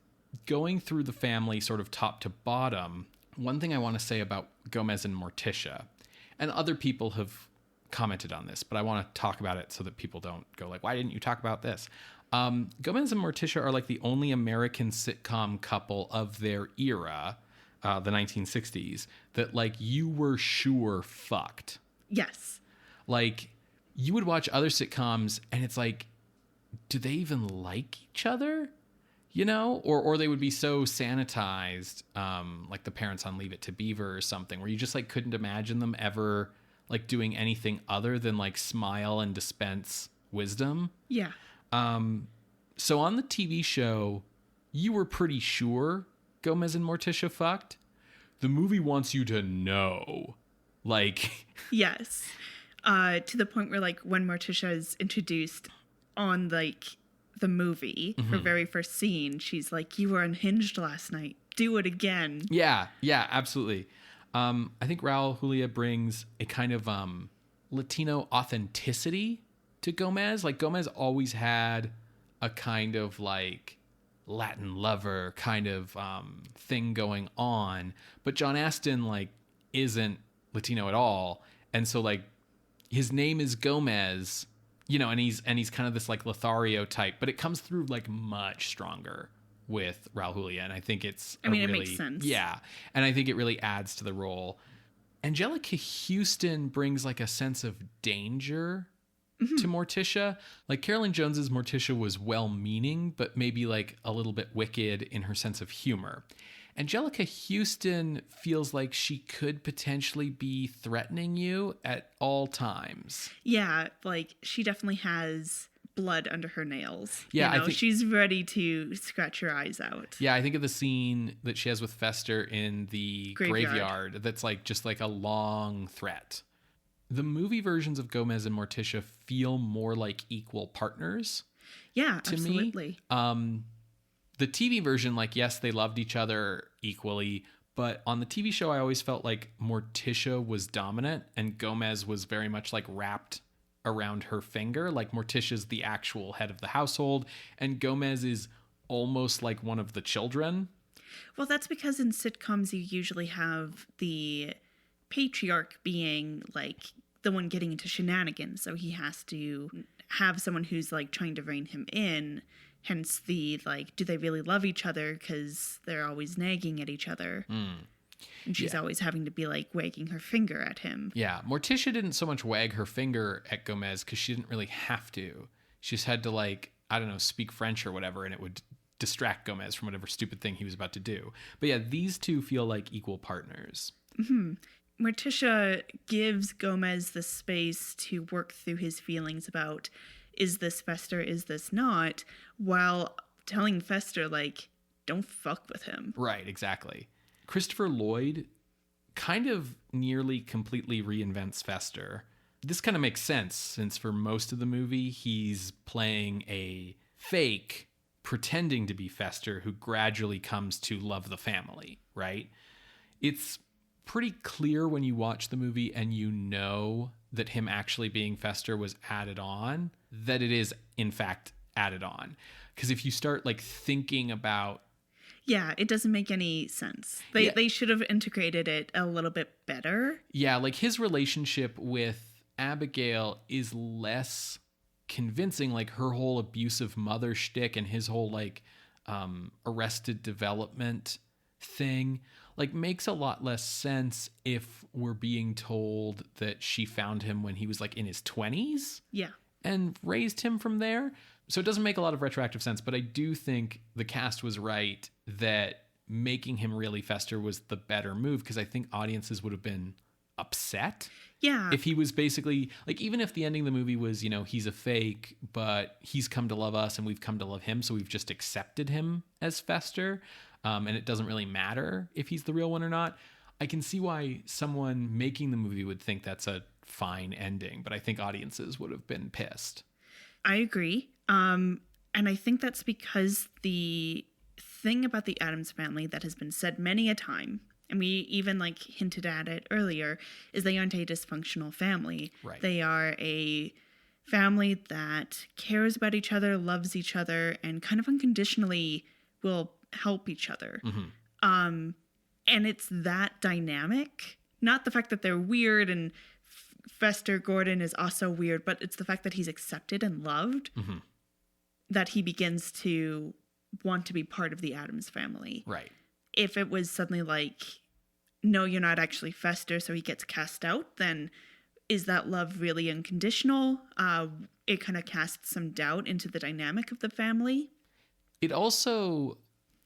going through the family sort of top to bottom, one thing I want to say about Gomez and Morticia, and other people have commented on this, but I want to talk about it so that people don't go like, why didn't you talk about this? Gomez and Morticia are like the only American sitcom couple of their era, the 1960s, that like you were sure fucked. Yes. Like you would watch other sitcoms and it's like, do they even like each other? Or they would be so sanitized, like the parents on Leave It to Beaver or something, where you just like couldn't imagine them ever like doing anything other than like smile and dispense wisdom. Yeah. So on the TV show, you were pretty sure Gomez and Morticia fucked. The movie wants you to know. Like... Yes. To the point where, like, when Morticia is introduced on, like, the movie, her very first scene, she's like, you were unhinged last night. Do it again. Yeah, absolutely. I think Raul Julia brings a kind of Latino authenticity to Gomez. Like, Gomez always had a kind of, like... Latin lover kind of thing going on, but John Astin like isn't Latino at all, and so like his name is Gomez, and he's kind of this like Lothario type, but it comes through like much stronger with Raul Julia, and I think it makes sense. Yeah, and I think it really adds to the role. Angelica Houston brings like a sense of danger to Morticia. Like Carolyn Jones's Morticia was well-meaning, but maybe like a little bit wicked in her sense of humor. Angelica Houston feels like she could potentially be threatening you at all times. Yeah, like she definitely has blood under her nails. Yeah, I think she's ready to scratch your eyes out. Yeah, I think of the scene that she has with Fester in the graveyard that's like just like a long threat. The movie versions of Gomez and Morticia feel more like equal partners. Yeah, to absolutely. Me. The TV version, like, yes, they loved each other equally, but on the TV show, I always felt like Morticia was dominant and Gomez was very much like wrapped around her finger. Like Morticia's the actual head of the household and Gomez is almost like one of the children. Well, that's because in sitcoms, you usually have the patriarch being like the one getting into shenanigans, so he has to have someone who's like trying to rein him in, hence the like, do they really love each other because they're always nagging at each other. And she's always having to be like wagging her finger at him. Morticia didn't so much wag her finger at Gomez because she didn't really have to. She just had to like, I don't know, speak French or whatever, and it would distract Gomez from whatever stupid thing he was about to do. But yeah, these two feel like equal partners. Morticia gives Gomez the space to work through his feelings about, is this Fester, is this not, while telling Fester, like, don't fuck with him. Right, exactly. Christopher Lloyd kind of nearly completely reinvents Fester. This kind of makes sense, since for most of the movie, he's playing a fake pretending to be Fester who gradually comes to love the family, right? It's pretty clear when you watch the movie and you know that him actually being Fester was added on, that it is in fact added on. Because if you start like thinking about... Yeah, it doesn't make any sense. They should have integrated it a little bit better. Yeah, like his relationship with Abigail is less convincing, like her whole abusive mother shtick and his whole like arrested development thing like makes a lot less sense if we're being told that she found him when he was like in his 20s. Yeah. And raised him from there. So it doesn't make a lot of retroactive sense, but I do think the cast was right that making him really Fester was the better move, because I think audiences would have been upset. Yeah. If he was basically, like, even if the ending of the movie was, you know, he's a fake, but he's come to love us and we've come to love him, so we've just accepted him as Fester, and it doesn't really matter if he's the real one or not, I can see why someone making the movie would think that's a fine ending, but I think audiences would have been pissed. I agree. And I think that's because the thing about the Addams family that has been said many a time, and we even like hinted at it earlier, is they aren't a dysfunctional family. Right. They are a family that cares about each other, loves each other, and kind of unconditionally will help each other. Mm-hmm. And it's that dynamic, not the fact that they're weird and Fester Gordon is also weird, but it's the fact that he's accepted and loved, mm-hmm. that he begins to want to be part of the Addams family. Right. If it was suddenly like, no, you're not actually Fester, so he gets cast out, then is that love really unconditional? It kind of casts some doubt into the dynamic of the family. It also,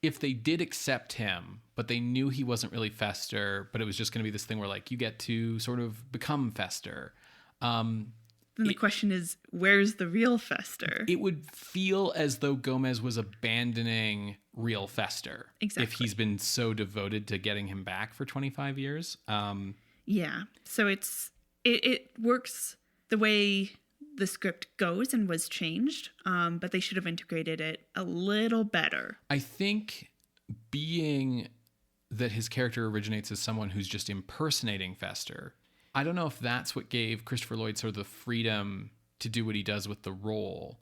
if they did accept him, but they knew he wasn't really Fester, but it was just going to be this thing where like you get to sort of become Fester. Then the question is, where's the real Fester? It would feel as though Gomez was abandoning real Fester. Exactly. If he's been so devoted to getting him back for 25 years. Yeah. So it works the way the script goes and was changed, but they should have integrated it a little better. I think being that his character originates as someone who's just impersonating Fester, I don't know if that's what gave Christopher Lloyd sort of the freedom to do what he does with the role.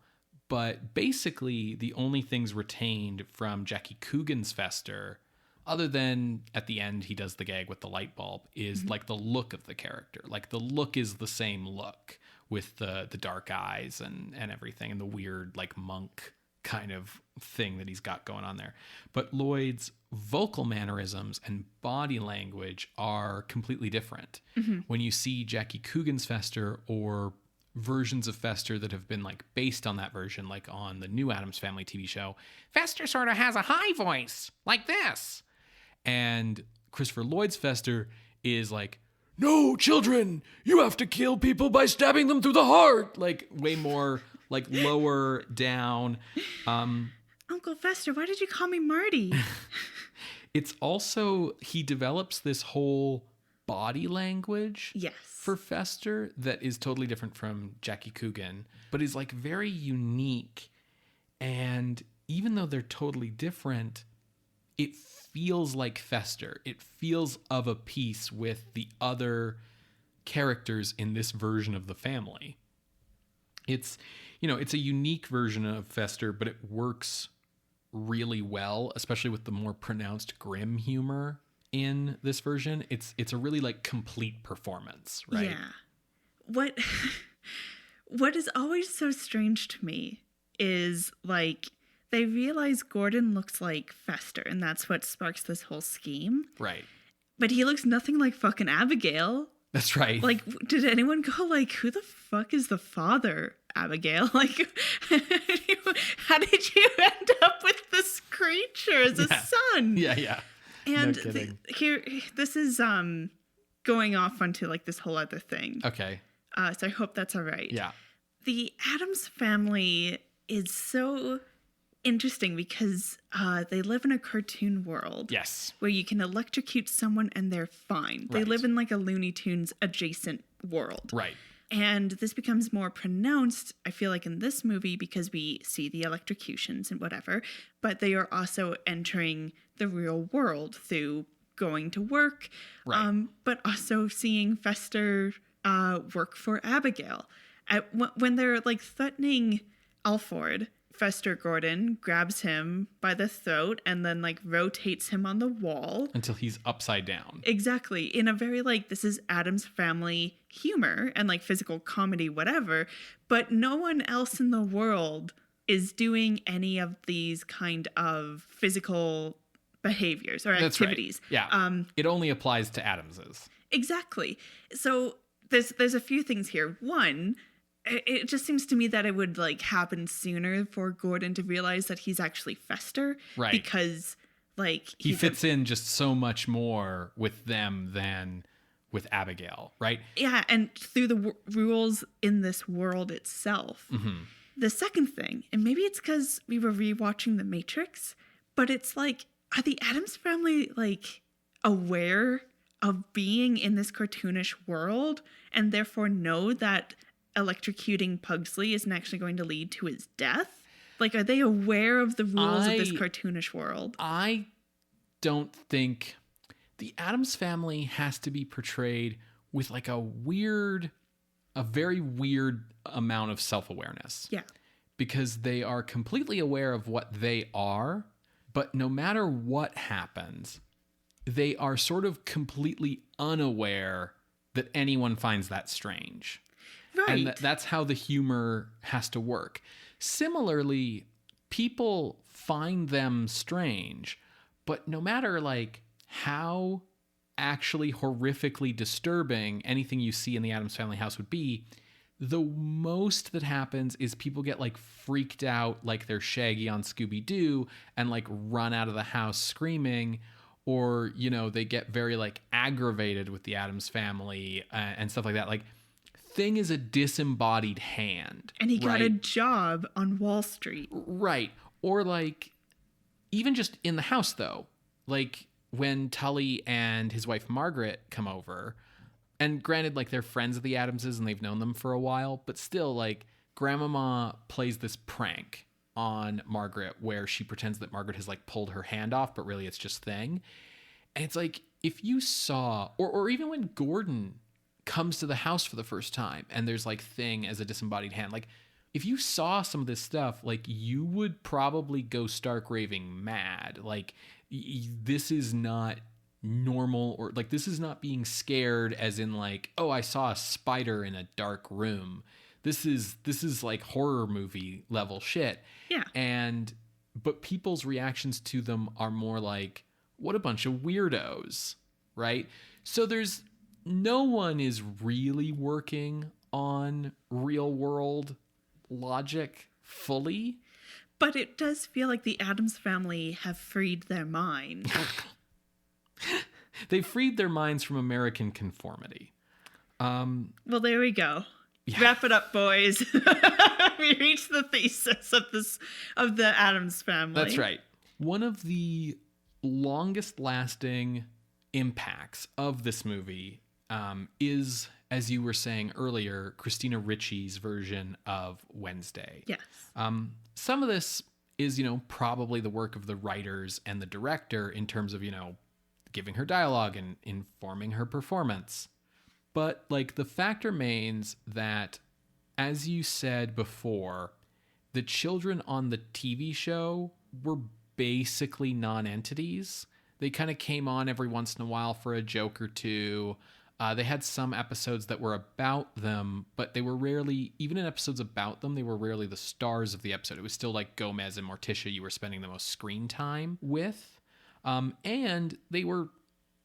But basically, the only things retained from Jackie Coogan's Fester, other than at the end he does the gag with the light bulb, is mm-hmm. like the look of the character. Like the look is the same look with the dark eyes and everything, and the weird like monk kind of thing that he's got going on there. But Lloyd's vocal mannerisms and body language are completely different. Mm-hmm. When you see Jackie Coogan's Fester or versions of Fester that have been like based on that version, like on the new Addams Family TV show, Fester sort of has a high voice like this. And Christopher Lloyd's Fester is like, no, children, you have to kill people by stabbing them through the heart. Like way more like lower down. Uncle Fester, why did you call me Marty? It's also, he develops this whole body language for Fester that is totally different from Jackie Coogan, but is like very unique. And even though they're totally different, it feels like Fester. It feels of a piece with the other characters in this version of the family. It's, you know, it's a unique version of Fester, but it works really well, especially with the more pronounced grim humor in this version. It's a really like complete performance, right? Yeah. What is always so strange to me is like they realize Gordon looks like Fester, and that's what sparks this whole scheme. Right. But he looks nothing like fucking Abigail. That's right. Like, did anyone go like, who the fuck is the father, Abigail? Like, how did you end up with this creature as a son? Yeah. And this is going off onto like this whole other thing. Okay. So I hope that's all right. Yeah. The Addams family is so interesting because they live in a cartoon world. Yes. Where you can electrocute someone and they're fine. They live in like a Looney Tunes adjacent world. Right. And this becomes more pronounced, I feel like, in this movie because we see the electrocutions and whatever, but they are also entering the real world through going to work, Right. but also seeing Fester work for Abigail. When they're like threatening Alford, Fester Gordon grabs him by the throat and then like rotates him on the wall. Until he's upside down. Exactly. In a very like, this is Addams Family humor and like physical comedy, whatever. But no one else in the world is doing any of these kind of physical behaviors or activities. That's right. Yeah. It only applies to Addamses. Exactly. So there's a few things here. One, it just seems to me that it would like happen sooner for Gordon to realize that he's actually Fester. Right. Because like he fits in just so much more with them than with Abigail, right? Yeah, and through the rules in this world itself. Mm-hmm. The second thing, and maybe it's because we were rewatching The Matrix, but it's like, are the Addams Family like aware of being in this cartoonish world and therefore know that electrocuting Pugsley isn't actually going to lead to his death? Like, are they aware of the rules of this cartoonish world? I don't think the Addams Family has to be portrayed with like a very weird amount of self-awareness. Yeah. Because they are completely aware of what they are, but no matter what happens, they are sort of completely unaware that anyone finds that strange. Right. And that's how the humor has to work. Similarly, people find them strange, but no matter like how actually horrifically disturbing anything you see in the Addams Family house would be, the most that happens is people get like freaked out like they're Shaggy on Scooby-Doo and like run out of the house screaming, or, you know, they get very like aggravated with the Addams Family and stuff like that. Like, Thing is a disembodied hand. And he got a job on Wall Street. Right. Or like, even just in the house though, like when Tully and his wife Margaret come over, and granted, like, they're friends of the Addamses and they've known them for a while, but still, like, Grandmama plays this prank on Margaret where she pretends that Margaret has like pulled her hand off, but really it's just Thing. And it's like, if you saw, or even when Gordon comes to the house for the first time and there's like Thing as a disembodied hand, like, if you saw some of this stuff, like, you would probably go stark raving mad. Like, this is not normal, or like, this is not being scared as in like, oh, I saw a spider in a dark room. This is like horror movie level shit. Yeah. But people's reactions to them are more like, what a bunch of weirdos, right? So no one is really working on real world logic fully. But it does feel like the Addams Family have freed their mind. They freed their minds from American conformity. Well, there we go. Yeah. Wrap it up, boys. We reached the thesis of the Addams Family. That's right. One of the longest lasting impacts of this movie is, as you were saying earlier, Christina Ricci's version of Wednesday. Yes. Some of this is, probably the work of the writers and the director in terms of, giving her dialogue and informing her performance. But, like, the fact remains that, as you said before, the children on the TV show were basically non-entities. They kind of came on every once in a while for a joke or two. They had some episodes that were about them, but they were rarely, even in episodes about them, they were rarely the stars of the episode. It was still like Gomez and Morticia you were spending the most screen time with. And they were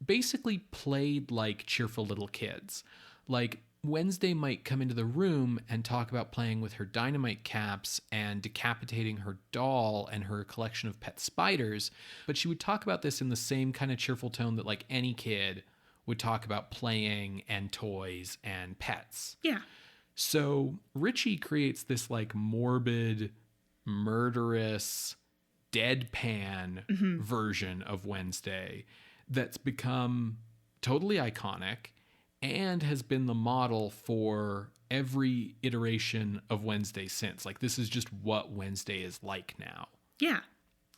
basically played like cheerful little kids. Like, Wednesday might come into the room and talk about playing with her dynamite caps and decapitating her doll and her collection of pet spiders, but she would talk about this in the same kind of cheerful tone that like any kid would talk about playing and toys and pets. Yeah. So Ricci creates this like morbid, murderous, deadpan version of Wednesday that's become totally iconic and has been the model for every iteration of Wednesday since. Like, this is just what Wednesday is like now. Yeah.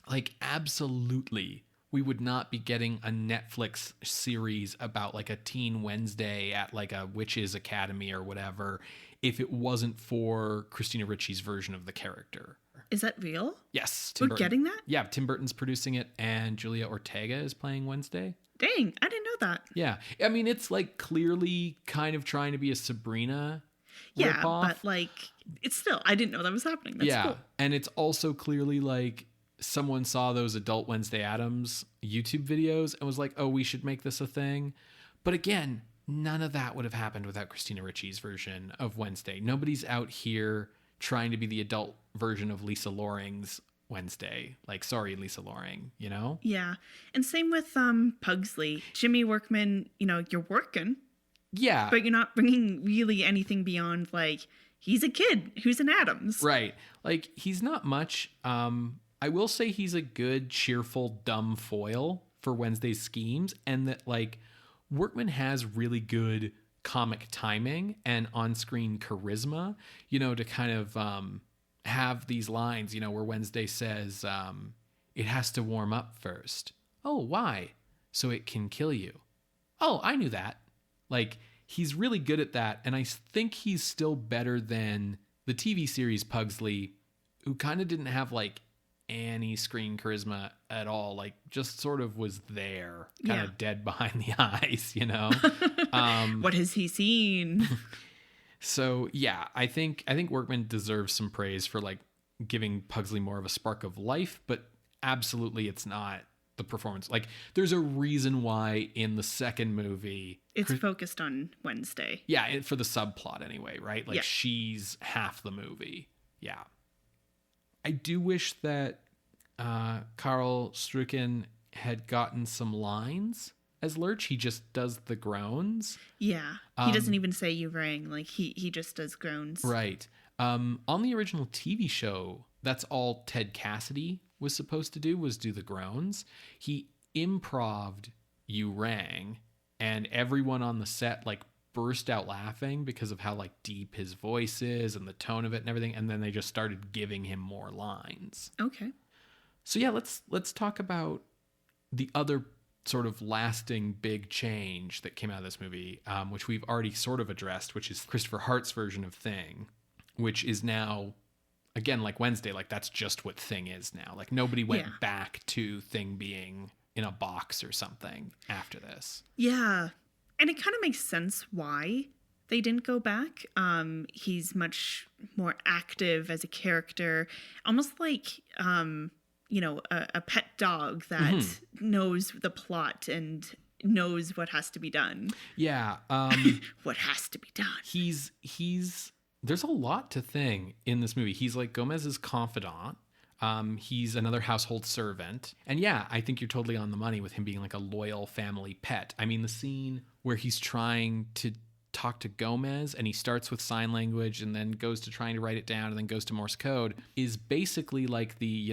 Like, absolutely, we would not be getting a Netflix series about like a teen Wednesday at like a witches academy or whatever if it wasn't for Christina Ricci's version of the character. Is that real? Yes. We're getting that? Yeah, Tim Burton's producing it, and Julia Ortega is playing Wednesday. Dang, I didn't know that. Yeah. I mean, it's like clearly kind of trying to be a Sabrina ripoff. But like, it's still, I didn't know that was happening. That's cool. And it's also clearly like someone saw those adult Wednesday Addams YouTube videos and was like, oh, we should make this a thing. But again, none of that would have happened without Christina Ricci's version of Wednesday. Nobody's out here trying to be the adult version of Lisa Loring's Wednesday. Like, sorry, Lisa Loring, you know? Yeah. And same with Pugsley. Jimmy Workman, you're working. Yeah. But you're not bringing really anything beyond, like, he's a kid who's an Addams. Right. Like, he's not much. I will say he's a good, cheerful, dumb foil for Wednesday's schemes, and that, like, Workman has really good comic timing and on-screen charisma, to kind of have these lines, where Wednesday says, it has to warm up first. Oh, why? So it can kill you. Oh, I knew that. Like, he's really good at that, and I think he's still better than the TV series Pugsley, who kind of didn't have, like, any screen charisma at all, like just sort of was there, kind of dead behind the eyes, What has he seen? So yeah, I think Workman deserves some praise for like giving Pugsley more of a spark of life, but absolutely it's not the performance. Like, there's a reason why in the second movie it's focused on Wednesday. Yeah, for the subplot anyway, right? Like, she's half the movie. Yeah. I do wish that Carl Strucken had gotten some lines as Lurch. He just does the groans. Yeah. He doesn't even say you rang. Like, he just does groans. Right. On the original TV show, that's all Ted Cassidy was supposed to do, was do the groans. He improv'd you rang, and everyone on the set, like, burst out laughing because of how like deep his voice is and the tone of it and everything, and then they just started giving him more lines. Okay. So yeah, let's talk about the other sort of lasting big change that came out of this movie, which we've already sort of addressed, which is Christopher Hart's version of Thing, which is now, again, like Wednesday, like that's just what Thing is now. Like, nobody went back to Thing being in a box or something after this. Yeah. And it kind of makes sense why they didn't go back. He's much more active as a character, almost like, a pet dog that knows the plot and knows what has to be done. Yeah. What has to be done. He's there's a lot to Thing in this movie. He's like Gomez's confidant. He's another household servant. And yeah, I think you're totally on the money with him being like a loyal family pet. I mean, the scene where he's trying to talk to Gomez and he starts with sign language and then goes to trying to write it down and then goes to Morse code is basically like the,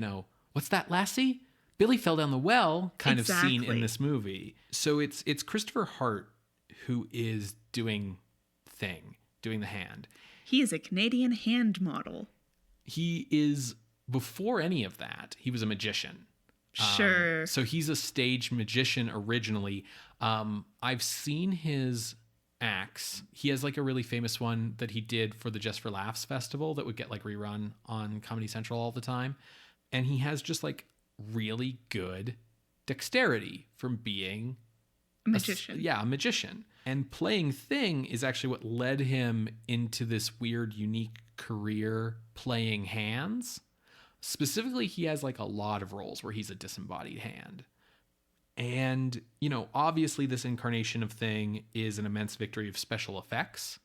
what's that, lassie? Billy fell down the well kind of scene in this movie. So it's Christopher Hart who is doing Thing, doing the hand. He is a Canadian hand model. He is... Before any of that, he was a magician. Sure. So he's a stage magician originally. I've seen his acts. He has like a really famous one that he did for the Just for Laughs festival that would get like rerun on Comedy Central all the time. And he has just like really good dexterity from being a magician. A magician. And playing Thing is actually what led him into this weird, unique career playing hands. Specifically, he has like a lot of roles where he's a disembodied hand. And, obviously this incarnation of Thing is an immense victory of special effects,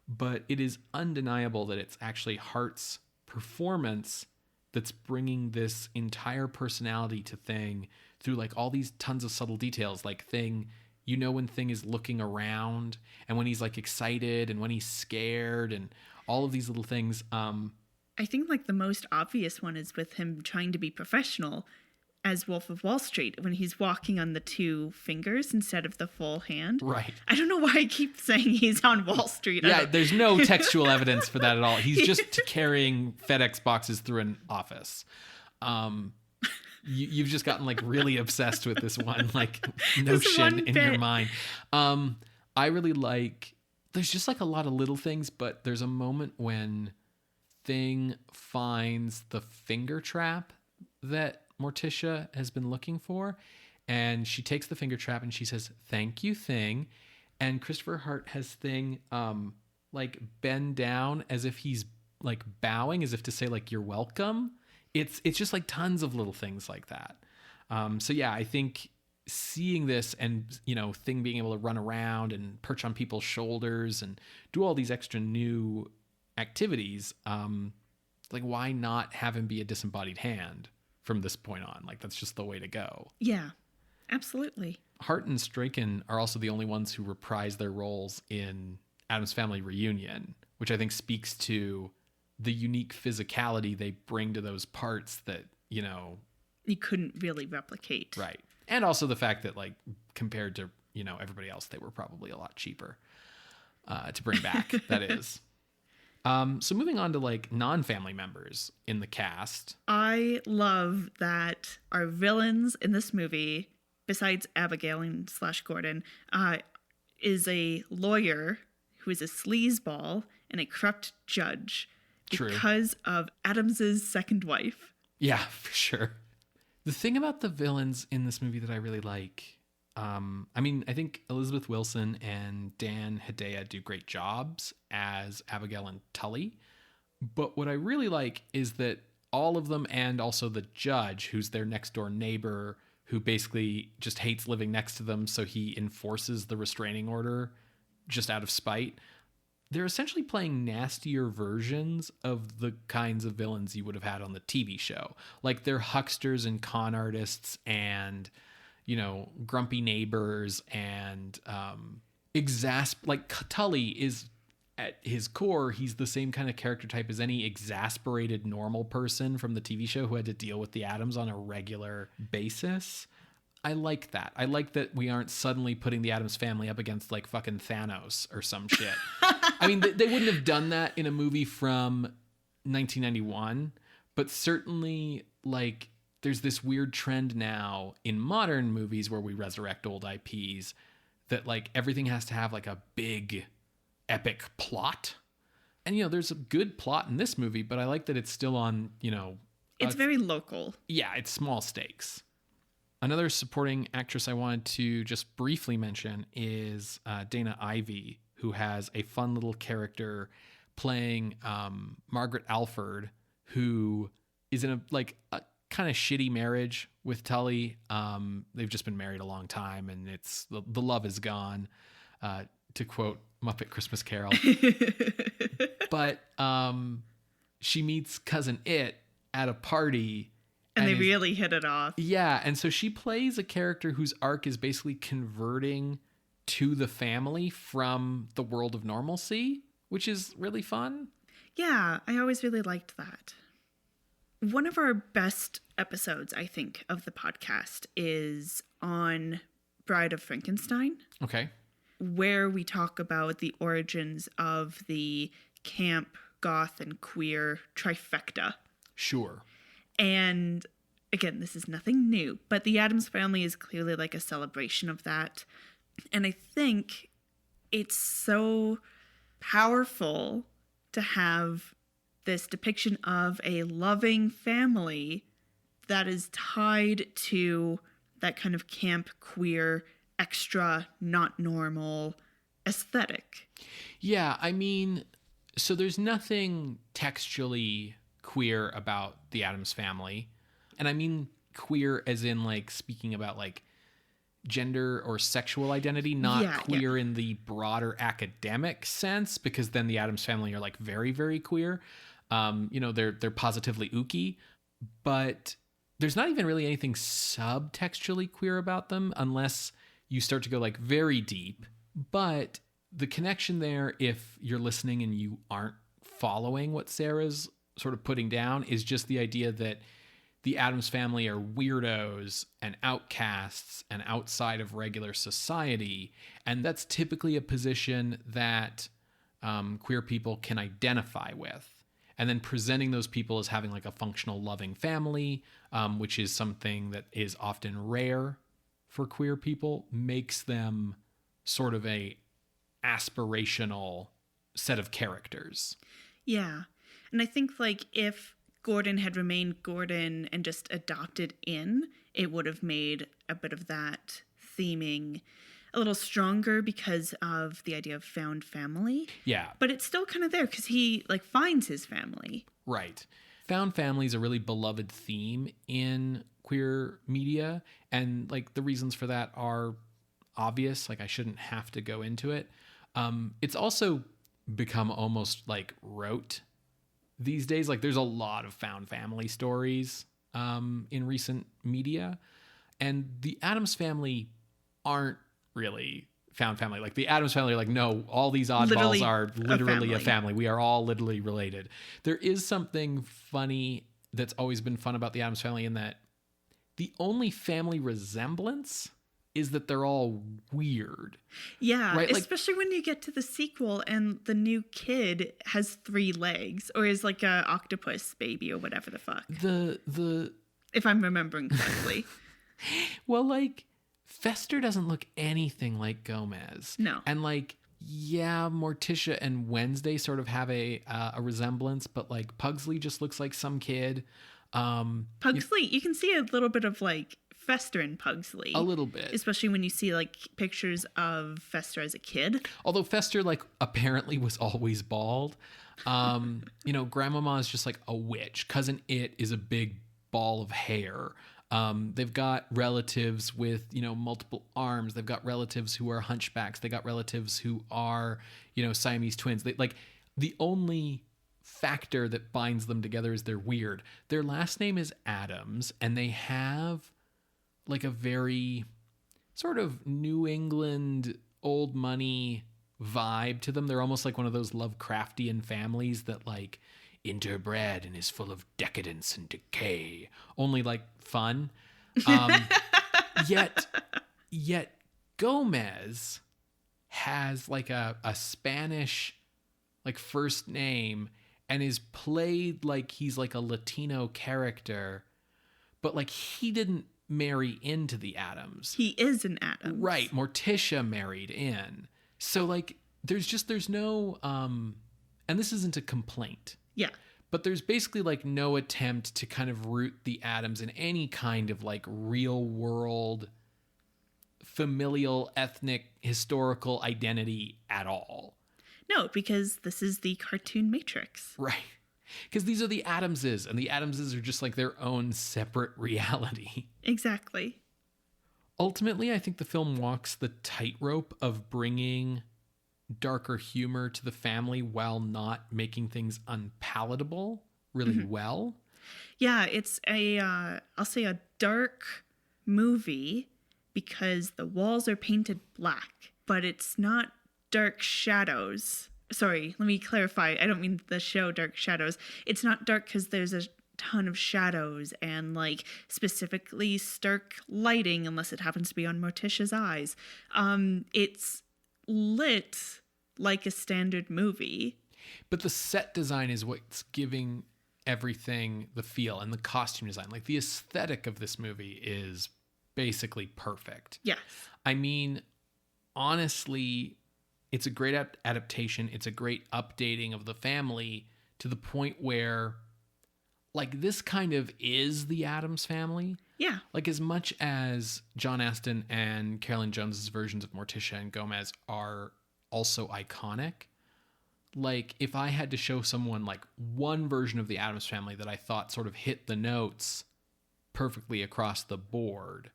but it is undeniable that it's actually Hart's performance that's bringing this entire personality to Thing through like all these tons of subtle details. Like Thing, when Thing is looking around and when he's like excited and when he's scared and all of these little things. I think like the most obvious one is with him trying to be professional. as Wolf of Wall Street when he's walking on the two fingers instead of the full hand. Right. I don't know why I keep saying he's on Wall Street. Yeah, there's no textual evidence for that at all. He's just carrying FedEx boxes through an office. You've just gotten like really obsessed with this one like notion in your mind. I really like, there's just like a lot of little things, but there's a moment when Thing finds the finger trap that Morticia has been looking for, and she takes the finger trap and she says, "Thank you, Thing." And Christopher Hart has Thing like bend down as if he's like bowing, as if to say like you're welcome. It's just like tons of little things like that. So yeah, I think seeing this and, you know, Thing being able to run around and perch on people's shoulders and do all these extra new activities, like why not have him be a disembodied hand from this point on? Like that's just the way to go. Yeah, absolutely. Hart and Strachan are also the only ones who reprise their roles in Addams Family Reunion, which I think speaks to the unique physicality they bring to those parts that, you know, you couldn't really replicate. Right. And also the fact that like compared to, you know, everybody else, they were probably a lot cheaper to bring back. That is. So moving on to like non-family members in the cast. I love that our villains in this movie, besides Abigail and / Gordon, is a lawyer who is a sleazeball and a corrupt judge. True. Because of Addams's second wife. Yeah, for sure. The thing about the villains in this movie that I really like, I mean, I think Elizabeth Wilson and Dan Hedaya do great jobs as Abigail and Tully. But what I really like is that all of them, and also the judge, who's their next door neighbor, who basically just hates living next to them, so he enforces the restraining order just out of spite. They're essentially playing nastier versions of the kinds of villains you would have had on the TV show. Like they're hucksters and con artists and, you know, grumpy neighbors and like Tully is at his core, he's the same kind of character type as any exasperated normal person from the TV show who had to deal with the Addams on a regular basis. I like that. I like that we aren't suddenly putting the Addams family up against like fucking Thanos or some shit. I mean, they wouldn't have done that in a movie from 1991, but certainly like there's this weird trend now in modern movies where we resurrect old IPs that like everything has to have like a big epic plot. And, you know, there's a good plot in this movie, but I like that it's still on, you know, it's very local. Yeah, it's small stakes. Another supporting actress I wanted to just briefly mention is Dana Ivey, who has a fun little character playing Margaret Alford, who is in a kind of shitty marriage with Tully. They've just been married a long time, and it's the love is gone, to quote Muppet Christmas Carol. But she meets Cousin It at a party. And they really hit it off. Yeah, and so she plays a character whose arc is basically converting to the family from the world of normalcy, which is really fun. Yeah, I always really liked that. One of our best episodes, I think, of the podcast is on Bride of Frankenstein. Okay. Where we talk about the origins of the camp, goth, and queer trifecta. Sure. And again, this is nothing new, but the Addams Family is clearly like a celebration of that. And I think it's so powerful to have this depiction of a loving family that is tied to that kind of camp, queer, extra, not normal aesthetic. Yeah, I mean, so there's nothing textually queer about the Addams Family. And I mean queer as in like speaking about like gender or sexual identity, not queer in the broader academic sense, because then the Addams Family are like very, very queer. You know, they're positively ooky, but there's not even really anything subtextually queer about them unless you start to go like very deep. But the connection there, if you're listening and you aren't following what Sarah's sort of putting down, is just the idea that the Addams Family are weirdos and outcasts and outside of regular society. And that's typically a position that queer people can identify with. And then presenting those people as having like a functional, loving family, which is something that is often rare for queer people, makes them sort of a aspirational set of characters. Yeah. And I think like if Gordon had remained Gordon and just adopted in, it would have made a bit of that theming a little stronger because of the idea of found family. Yeah. But it's still kind of there because he like finds his family. Right. Found family is a really beloved theme in queer media. And like the reasons for that are obvious. Like I shouldn't have to go into it. It's also become almost like rote these days. Like there's a lot of found family stories in recent media. And the Addams Family aren't really found family. Like the Addams Family are like, no, all these oddballs are literally a family. We are all literally related. There is something funny that's always been fun about the Addams Family in that the only family resemblance is that they're all weird. Yeah, right? Especially when you get to the sequel and the new kid has 3 legs or is like a octopus baby or whatever the fuck. If I'm remembering correctly. Well, like Fester doesn't look anything like Gomez. No. And like, yeah, Morticia and Wednesday sort of have a resemblance, but like Pugsley just looks like some kid. Pugsley, you can see a little bit of like Fester in Pugsley. A little bit. Especially when you see like pictures of Fester as a kid. Although Fester like apparently was always bald. Grandmama is just like a witch. Cousin It is a big ball of hair. They've got relatives with, multiple arms. They've got relatives who are hunchbacks. They got relatives who are, Siamese twins. The only factor that binds them together is they're weird. Their last name is Addams, and they have like a very sort of New England old money vibe to them. They're almost like one of those Lovecraftian families that like interbred and is full of decadence and decay, only like fun. Yet Gomez has like a Spanish like first name and is played like he's like a Latino character, but like he didn't marry into the Addams. He is an Addams. Right. Morticia married in. So like there's no and this isn't a complaint. Yeah. But there's basically like no attempt to kind of root the Addams in any kind of like real world familial, ethnic, historical identity at all. No, because this is the cartoon Matrix. Right. Because these are the Addamses, and the Addamses are just like their own separate reality. Exactly. Ultimately, I think the film walks the tightrope of bringing darker humor to the family while not making things unpalatable really well. Yeah, it's I'll say a dark movie because the walls are painted black, but it's not dark shadows. Sorry, let me clarify. I don't mean the show Dark Shadows. It's not dark because there's a ton of shadows and like specifically stark lighting unless it happens to be on Morticia's eyes. It's lit like a standard movie. But the set design is what's giving everything the feel, and the costume design. Like the aesthetic of this movie is basically perfect. Yes. I mean, honestly, it's a great adaptation. It's a great updating of the family to the point where like this kind of is the Addams Family. Yeah. Like as much as John Astin and Carolyn Jones's versions of Morticia and Gomez are also iconic, like if I had to show someone like one version of the Addams Family that I thought sort of hit the notes perfectly across the board,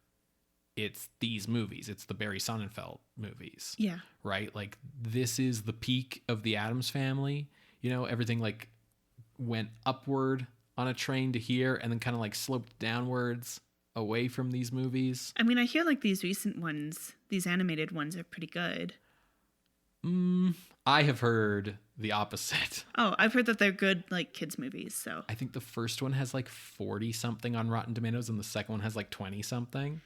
it's these movies. It's the Barry Sonnenfeld movies. Yeah. Right? Like this is the peak of the Addams Family. Everything like went upward on a train to here and then kind of like sloped downwards away from these movies. I mean, I hear like these recent ones, these animated ones are pretty good. I have heard the opposite. Oh, I've heard that they're good, like, kids movies, so. I think the first one has like 40 something on Rotten Tomatoes and the second one has like 20 something.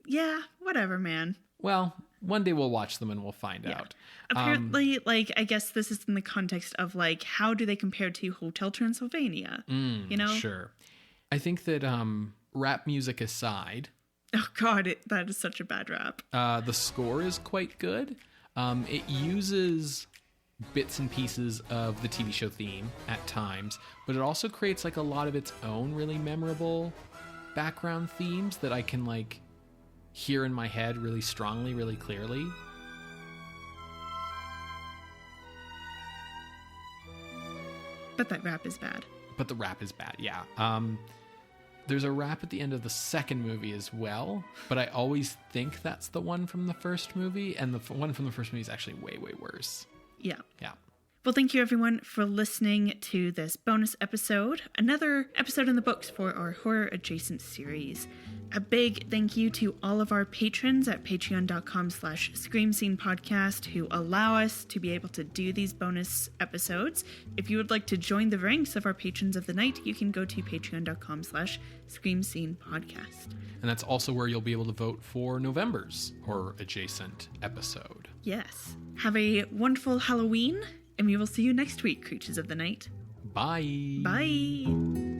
Yeah, whatever, man. Well, one day we'll watch them and we'll find out. Apparently, like, I guess this is in the context of, like, how do they compare to Hotel Transylvania? You know? Sure. I think that rap music aside... Oh, God, that is such a bad rap. The score is quite good. It uses bits and pieces of the TV show theme at times, but it also creates, like, a lot of its own really memorable background themes that I can, like, hear in my head really strongly, really clearly. But that rap is bad. But the rap is bad, yeah. There's a rap at the end of the second movie as well, but I always think that's the one from the first movie, and the one from the first movie is actually way, way worse. Yeah. Yeah. Well, thank you, everyone, for listening to this bonus episode. Another episode in the books for our horror-adjacent series. A big thank you to all of our patrons at patreon.com/ScreamScenePodcast who allow us to be able to do these bonus episodes. If you would like to join the ranks of our patrons of the night, you can go to patreon.com/ScreamScenePodcast. And that's also where you'll be able to vote for November's horror-adjacent episode. Yes. Have a wonderful Halloween, and we will see you next week, creatures of the night. Bye. Bye.